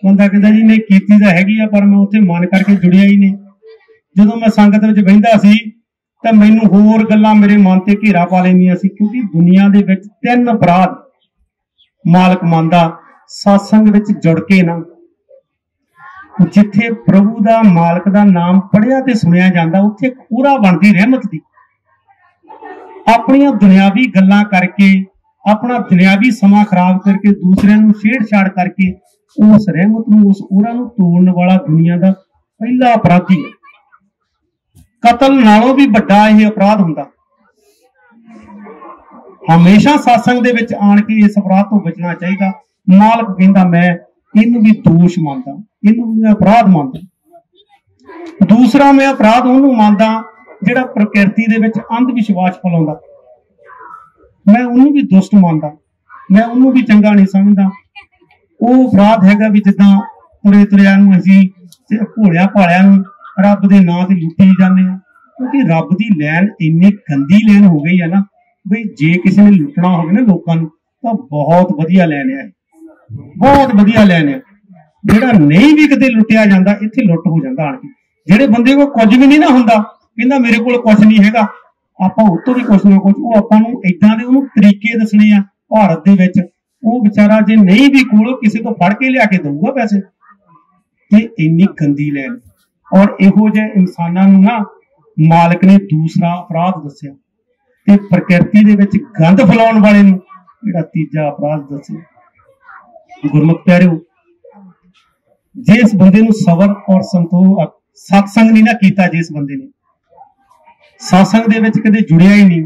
बंदा कहंदा जी नहीं कीती तां हैगी आ, पर मैं उत्थे मन करके जुड़िया ही नहीं। जदों मैं संगत विच बहिंदा सी तां मैनूं होर गल्लां मेरे मन ते घेरा पा लैंदियां सी, क्योंकि दुनिया दे विच 3 अपराध मालक मंनदा सत्संग विच जुड़ के ना, जिथे प्रभु दा मालक दा नाम पढ़िया ते सुनिया जांदा, उत्थे पूरा बनदी रहमत दी। अपनियां दुनियावी गल्लां करके, अपना दुनियावी समा खराब करके, दूसरिਆਂ ਨੂੰ छेड़छाड़ करके उस रहमत ਨੂੰ, उस ओरा ਨੂੰ ਤੋੜਨ वाला दुनिया दा पहला अपराधी है। कतल नालों भी बड़ा यह अपराध हुंदा। हमेशा सत्संग दे विच आण के इस अपराध तो बचना चाहिए। मालक कहंदा मैं इनू भी दोष मानदा, इनू भी अपराध मानदा। दूसरा मैं अपराध उहनूं मानदा जिहड़ा प्रकृति दे विच अंध विश्वास फैलाउंदा। मैं उहनूं भी दुष्ट मानदा, मैं उहनूं भी चंगा नहीं समझदा। ਉਹ ਅਪਰਾਧ ਹੈਗਾ ਵੀ ਜਿੱਦਾਂ ਤੁਰੇ ਤੁਰਿਆਂ ਨੂੰ ਅਸੀਂ ਤੇ ਭੋਲਿਆਂ ਭਾਲਿਆਂ ਨੂੰ ਰੱਬ ਦੇ ਨਾਂ ਤੇ ਲੁੱਟੀ ਜਾਂਦੇ ਆ, ਕਿਉਂਕਿ ਰੱਬ ਦੀ ਲੈਨ ਇੰਨੀ ਗੰਦੀ ਲੈਨ ਹੋ ਗਈ ਹੈ ਨਾ ਬਈ ਜੇ ਕਿਸੇ ਨੇ ਲੁੱਟਣਾ ਹੋਵੇ ਨਾ ਲੋਕਾਂ ਨੂੰ ਤਾਂ ਬਹੁਤ ਵਧੀਆ ਲੈਨ ਹੈ, ਬਹੁਤ ਵਧੀਆ ਲੈਨ ਹੈ। ਜਿਹੜਾ ਨਹੀਂ ਵੀ ਕਿਤੇ ਲੁੱਟਿਆ ਜਾਂਦਾ ਇੱਥੇ ਲੁੱਟ ਹੋ ਜਾਂਦਾ ਆਣ ਕੇ। ਜਿਹੜੇ ਬੰਦੇ ਕੋਲ ਕੁਝ ਵੀ ਨਹੀਂ ਨਾ ਹੁੰਦਾ, ਕਹਿੰਦਾ ਮੇਰੇ ਕੋਲ ਕੁਝ ਨਹੀਂ ਹੈਗਾ, ਆਪਾਂ ਉਹ ਤੋਂ ਵੀ ਕੁਝ ਨਾ ਕੁਝ, ਉਹ ਆਪਾਂ ਨੂੰ ਏਦਾਂ ਦੇ ਉਹਨੂੰ ਤਰੀਕੇ ਦੱਸਣੇ ਆ ਭਾਰਤ ਦੇ ਵਿੱਚ। ਉਹ ਵਿਚਾਰਾ ਜੇ ਨਹੀਂ ਵੀ ਕੋਲ ਕਿਸੇ ਤੋਂ ਫੜ ਕੇ ਲਿਆ ਕੇ ਦਊਗਾ ਪੈਸੇ। ਤੇ ਇੰਨੀ ਗੰਦੀ ਲੈਨ ਔਰ ਇਹੋ ਜਿਹੇ ਇਨਸਾਨਾਂ ਨੂੰ ਨਾ ਮਾਲਕ ਨੇ ਦੂਸਰਾ ਅਪਰਾਧ ਦੱਸਿਆ ਤੇ ਪ੍ਰਕਿਰਤੀ ਦੇ ਵਿੱਚ ਗੰਦ ਫੈਲਾਉਣ ਵਾਲੇ ਨੂੰ ਜਿਹੜਾ ਤੀਜਾ ਅਪਰਾਧ ਦੱਸਿਆ। ਗੁਰਮੁਖ ਪਿਆਰਿਓ, ਜਿਸ ਬੰਦੇ ਨੂੰ ਸਬਰ ਔਰ ਸੰਤੋਖ ਸਤਸੰਗ ਨਹੀਂ ਨਾ ਕੀਤਾ, ਜਿਸ ਬੰਦੇ ਨੇ ਸਤਸੰਗ ਦੇ ਵਿੱਚ ਕਦੇ ਜੁੜਿਆ ਹੀ ਨਹੀਂ,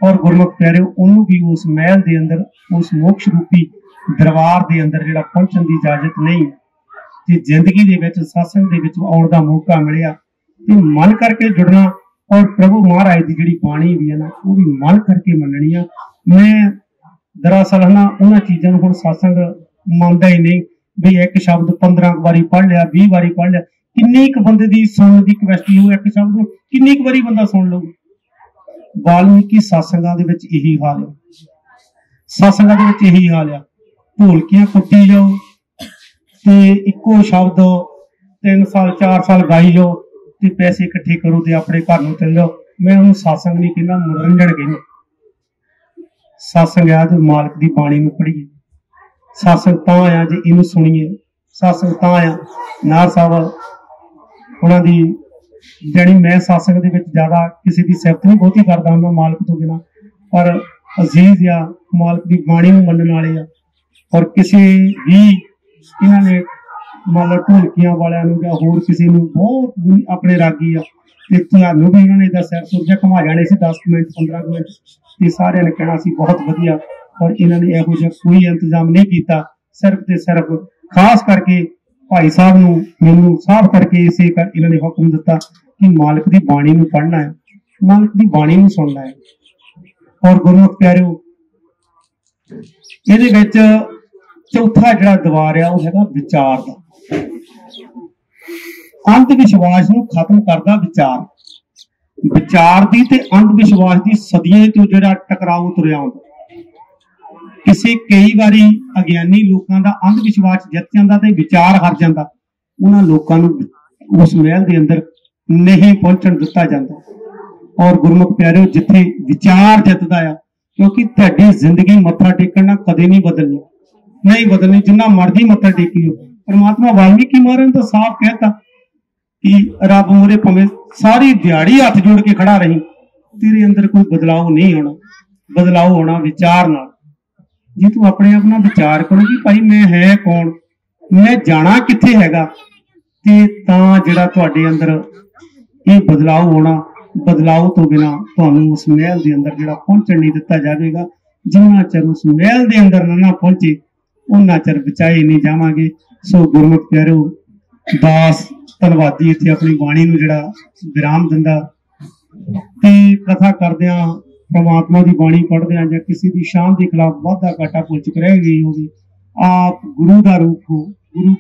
ਔਰ ਗੁਰਮੁਖ ਪਿਆਰਿਓ ਉਹਨੂੰ ਵੀ ਉਸ ਮਹਿਲ ਦੇ ਅੰਦਰ, ਉਸ ਮੋਕਸ਼ ਰੂਪੀ ਦਰਬਾਰ ਦੇ ਅੰਦਰ ਜਿਹੜਾ ਪਹੁੰਚਣ ਦੀ ਇਜਾਜ਼ਤ ਨਹੀਂ। ਜੇ ਜ਼ਿੰਦਗੀ ਦੇ ਵਿੱਚ ਸਤਸੰਗ ਦੇ ਵਿੱਚ ਆਉਣ ਦਾ ਮੌਕਾ ਮਿਲਿਆ ਤੇ ਮਨ ਕਰਕੇ ਜੁੜਨਾ, ਔਰ ਪ੍ਰਭੂ ਮਹਾਰਾਜ ਦੀ ਜਿਹੜੀ ਬਾਣੀ ਵੀ ਹੈ ਨਾ ਉਹ ਵੀ ਮਨ ਕਰਕੇ ਮੰਨਣੀ ਆ। ਮੈਂ ਦਰਅਸਲ ਨਾ ਉਹਨਾਂ ਚੀਜ਼ਾਂ ਨੂੰ ਹੁਣ ਸਤਸੰਗ ਮੰਨਦਾ ਹੀ ਨਹੀਂ ਵੀ ਇੱਕ ਸ਼ਬਦ 15 ਵਾਰੀ ਪੜ੍ਹ ਲਿਆ, 20 ਵਾਰੀ ਪੜ੍ਹ ਲਿਆ। ਕਿੰਨੀ ਕੁ ਬੰਦੇ ਦੀ ਸੁਣਨ ਦੀ ਕਪੈਸਿਟੀ ਹੋ, ਇੱਕ ਸ਼ਬਦ ਨੂੰ ਕਿੰਨੀ ਕੁ ਵਾਰੀ ਬੰਦਾ ਸੁਣ ਲਊ। ਵਾਲਮੀਕੀ ਸਤਸੰਗਾਂ ਦੇ ਵਿੱਚ ਇਹੀ ਹਾਲ ਹੈ, ਸਤਸੰਗਾਂ ਦੇ ਵਿੱਚ ਇਹੀ ਹਾਲ ਆ। ਢੋਲਕੀਆਂ ਕੁੱਟੀ ਜਾਓ ਤੇ ਇੱਕੋ ਸ਼ਬਦ 3 ਸਾਲ 4 ਸਾਲ ਗਾਈ ਜਾਓ ਤੇ ਪੈਸੇ ਇਕੱਠੇ ਕਰੋ ਤੇ ਆਪਣੇ ਘਰ ਨੂੰ ਚੱਲ ਜਾਓ। ਮੈਂ ਉਹਨੂੰ ਸਤਸੰਗ ਨਹੀਂ ਕਹਿੰਦਾ, ਮਨੋਰੰਜਨ ਕਹਿੰਦਾ। ਸਤਸੰਗ ਆ ਜੋ ਮਾਲਕ ਦੀ ਬਾਣੀ ਨੂੰ ਪੜ੍ਹੀਏ, ਸਤਸੰਗ ਤਾਂ ਆ ਜੇ ਇਹਨੂੰ ਸੁਣੀਏ, ਸਤਸੰਗ ਤਾਂ ਆ। ਨਾਰ ਸਾਹਿਬ ਉਹਨਾਂ ਦੀ ਜਾਣੀ, ਮੈਂ ਸਤਸੰਗ ਦੇ ਵਿੱਚ ਜ਼ਿਆਦਾ ਕਿਸੇ ਦੀ ਸਿਫਤ ਨਹੀਂ ਬਹੁਤੀ ਕਰਦਾ ਹੁੰਦਾ ਮਾਲਕ ਤੋਂ ਬਿਨਾਂ, ਪਰ ਅਜ਼ੀਜ਼ ਆ, ਮਾਲਕ ਦੀ ਬਾਣੀ ਨੂੰ ਮੰਨਣ ਵਾਲੇ ਆ। ਔਰ ਕਿਸੇ ਵੀ ਇਹਨਾਂ ਨੇ ਮੰਨ ਲਓ ਢੋਲਕੀਆਂ ਵਾਲਿਆਂ ਨੂੰ ਜਾਂ ਹੋਰ ਕਿਸੇ ਨੂੰ ਬਹੁਤ ਆਪਣੇ ਰਾਗੀ ਆ ਤੇ ਤੁਹਾਨੂੰ ਵੀ ਇਹਨਾਂ ਨੇ ਦਾ ਸਿਰ ਸੁਰ ਜਿਹਾ ਘੁਮਾ ਜਾਣੇ ਸੀ 10 ਮਿੰਟ 15 ਮਿੰਟ ਤੇ ਸਾਰਿਆਂ ਨੇ ਕਹਿਣਾ ਸੀ ਬਹੁਤ ਵਧੀਆ। ਔਰ ਇਹਨਾਂ ਨੇ ਇਹੋ ਜਿਹਾ ਕੋਈ ਇੰਤਜ਼ਾਮ ਨਹੀਂ ਕੀਤਾ, ਸਿਰਫ ਤੇ ਸਿਰਫ ਖਾਸ ਕਰਕੇ ਭਾਈ ਸਾਹਿਬ ਨੂੰ ਮੈਨੂੰ ਸਾਫ਼ ਕਰਕੇ ਇਸੇ ਇਹਨਾਂ ਨੇ ਹੁਕਮ ਦਿੱਤਾ ਕਿ ਮਾਲਕ ਦੀ ਬਾਣੀ ਨੂੰ ਪੜ੍ਹਨਾ ਹੈ, ਮਾਲਕ ਦੀ ਬਾਣੀ ਨੂੰ ਸੁਣਨਾ ਹੈ। ਔਰ ਗੁਰਮੁਖ ਪਿਆਰਿਓ, ਇਹਦੇ ਵਿੱਚ ਚੌਥਾ ਜਿਹੜਾ ਦਵਾਰ ਆ ਉਹ ਹੈਗਾ ਵਿਚਾਰ ਦਾ। ਅੰਧ ਵਿਸ਼ਵਾਸ ਨੂੰ ਖਤਮ ਕਰਦਾ ਵਿਚਾਰ। ਵਿਚਾਰ ਦੀ ਤੇ ਅੰਧ ਵਿਸ਼ਵਾਸ ਦੀ ਸਦੀਆਂ ਤੋਂ ਜਿਹੜਾ ਟਕਰਾਓ ਤੁਰਿਆ ਹੁੰਦਾ। ਕਿਸੇ ਕਈ ਵਾਰੀ ਅਗਿਆਨੀ ਲੋਕਾਂ ਦਾ ਅੰਧ ਵਿਸ਼ਵਾਸ ਜਿੱਤ ਜਾਂਦਾ ਤੇ ਵਿਚਾਰ ਹਾਰ ਜਾਂਦਾ। ਉਹਨਾਂ ਲੋਕਾਂ ਨੂੰ ਉਸ ਮਹਿਲ ਦੇ ਅੰਦਰ ਨਹੀਂ ਪਹੁੰਚਣ ਦਿੱਤਾ ਜਾਂਦਾ। ਔਰ ਗੁਰਮੁਖ ਪਿਆਰਿਓ, ਜਿੱਥੇ ਵਿਚਾਰ ਜਿੱਤਦਾ ਆ, ਕਿਉਂਕਿ ਤੁਹਾਡੀ ਜ਼ਿੰਦਗੀ ਮੱਥਾ ਟੇਕਣ ਨਾਲ ਕਦੇ ਨਹੀਂ ਬਦਲਣੀ, ਨਹੀਂ ਬਦਲਣੀ, ਜਿੰਨਾ ਮਰਜ਼ੀ ਮੱਥਾ ਟੇਕੀਓ। ਪਰਮਾਤਮਾ ਵਾਲਮੀਕੀ ਮਹਾਰਾਜ ਨੇ ਤਾਂ ਸਾਫ਼ ਕਹਿਤਾ ਕਿ ਰੱਬ ਮੂਹਰੇ ਭਾਵੇਂ ਸਾਰੀ ਦਿਹਾੜੀ ਹੱਥ ਜੋੜ ਕੇ ਖੜਾ ਰਹੀ, ਤੇਰੇ ਅੰਦਰ ਕੋਈ ਬਦਲਾਅ ਨਹੀਂ ਆਉਣਾ। ਬਦਲਾਅ ਹੋਣਾ ਵਿਚਾਰ ਨਾਲ। ਜੇ ਤੂੰ ਆਪਣੇ ਆਪ ਨਾਲ ਵਿਚਾਰ ਕਰੋ ਕਿ ਭਾਈ ਮੈਂ ਹੈ ਕੌਣ, ਮੈਂ ਜਾਣਾ ਕਿੱਥੇ ਹੈਗਾ, ਤੇ ਤਾਂ ਜਿਹੜਾ ਤੁਹਾਡੇ ਅੰਦਰ ਇਹ ਬਦਲਾਅ ਹੋਣਾ। ਬਦਲਾਅ ਤੋਂ ਬਿਨਾਂ ਤੁਹਾਨੂੰ ਉਸ ਮਹਿਲ ਦੇ ਅੰਦਰ ਜਿਹੜਾ ਪਹੁੰਚਣ ਨਹੀਂ ਦਿੱਤਾ ਜਾਵੇਗਾ। ਜਿੰਨਾ ਚਿਰ ਉਸ ਮਹਿਲ ਦੇ ਅੰਦਰ ਨਾ ਪਹੁੰਚੇ ਉਹਨਾਂ ਚਿਰ ਬਚਾਏ ਨਹੀਂ ਜਾਵਾਂਗੇ। ਸੋ ਗੁਰਮੁਖ ਪਿਆਰਿਓ, ਦਾਸ ਧੰਨਵਾਦੀ ਇੱਥੇ ਆਪਣੀ ਬਾਣੀ ਨੂੰ ਜਿਹੜਾ ਵਿਰਾਮ ਦਿੰਦਾ ਤੇ ਕਥਾ ਕਰਦਿਆਂ, ਪ੍ਰਮਾਤਮਾ ਦੀ ਬਾਣੀ ਪੜ੍ਹਦਿਆਂ ਜਾਂ ਕਿਸੇ ਦੀ ਸ਼ਾਨ ਦੇ ਖਿਲਾਫ ਵਾਧਾ ਘਾਟਾ ਭੁੱਲ ਚੁੱਕ ਰਹਿ ਗਈ ਹੋਵੇ। ਆਪ ਗੁਰੂ ਦਾ ਰੂਪ ਹੋ, ਗੁਰੂ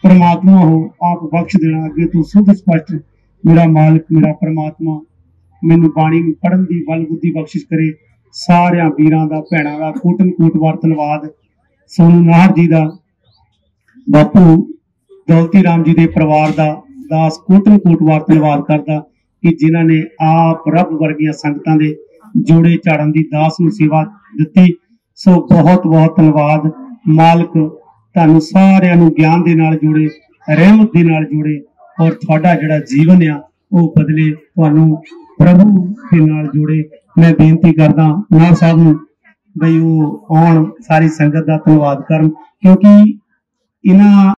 परमात्मा हो, आप बख्श देना अगे तो शुद्ध स्पष्ट। मेरा मालिक मेरा परमात्मा मैनू बाणी पढ़न की बल बुद्धि बख्शिश करे। सारिया वीरां दा भैणां दा कोटन कोटवार धन्नवाद। सोनू नाहर जी दा, बापू दौलती राम जी दे परिवार दा दास कोटन कोटवार धन्नवाद करदा कि जिन्हां ने आप रब वर्गियां संगतां दे जोड़े झाड़न दी दास नूं सेवा दित्ती। सो बहुत बहुत धन्नवाद। मालिक तुहानूं सारिआं नूं ज्ञान दे नाल जोड़े, रहमत दे नाल जोड़े और तुहाडा जिहड़ा जीवन आ वो बदले, तुहानूं प्रभु दे नाल जोड़े। मैं बेनती करदा नाथ साहब नूं बई वो आउण सारी संगत दा धन्नवाद करन, क्योंकि इन्हां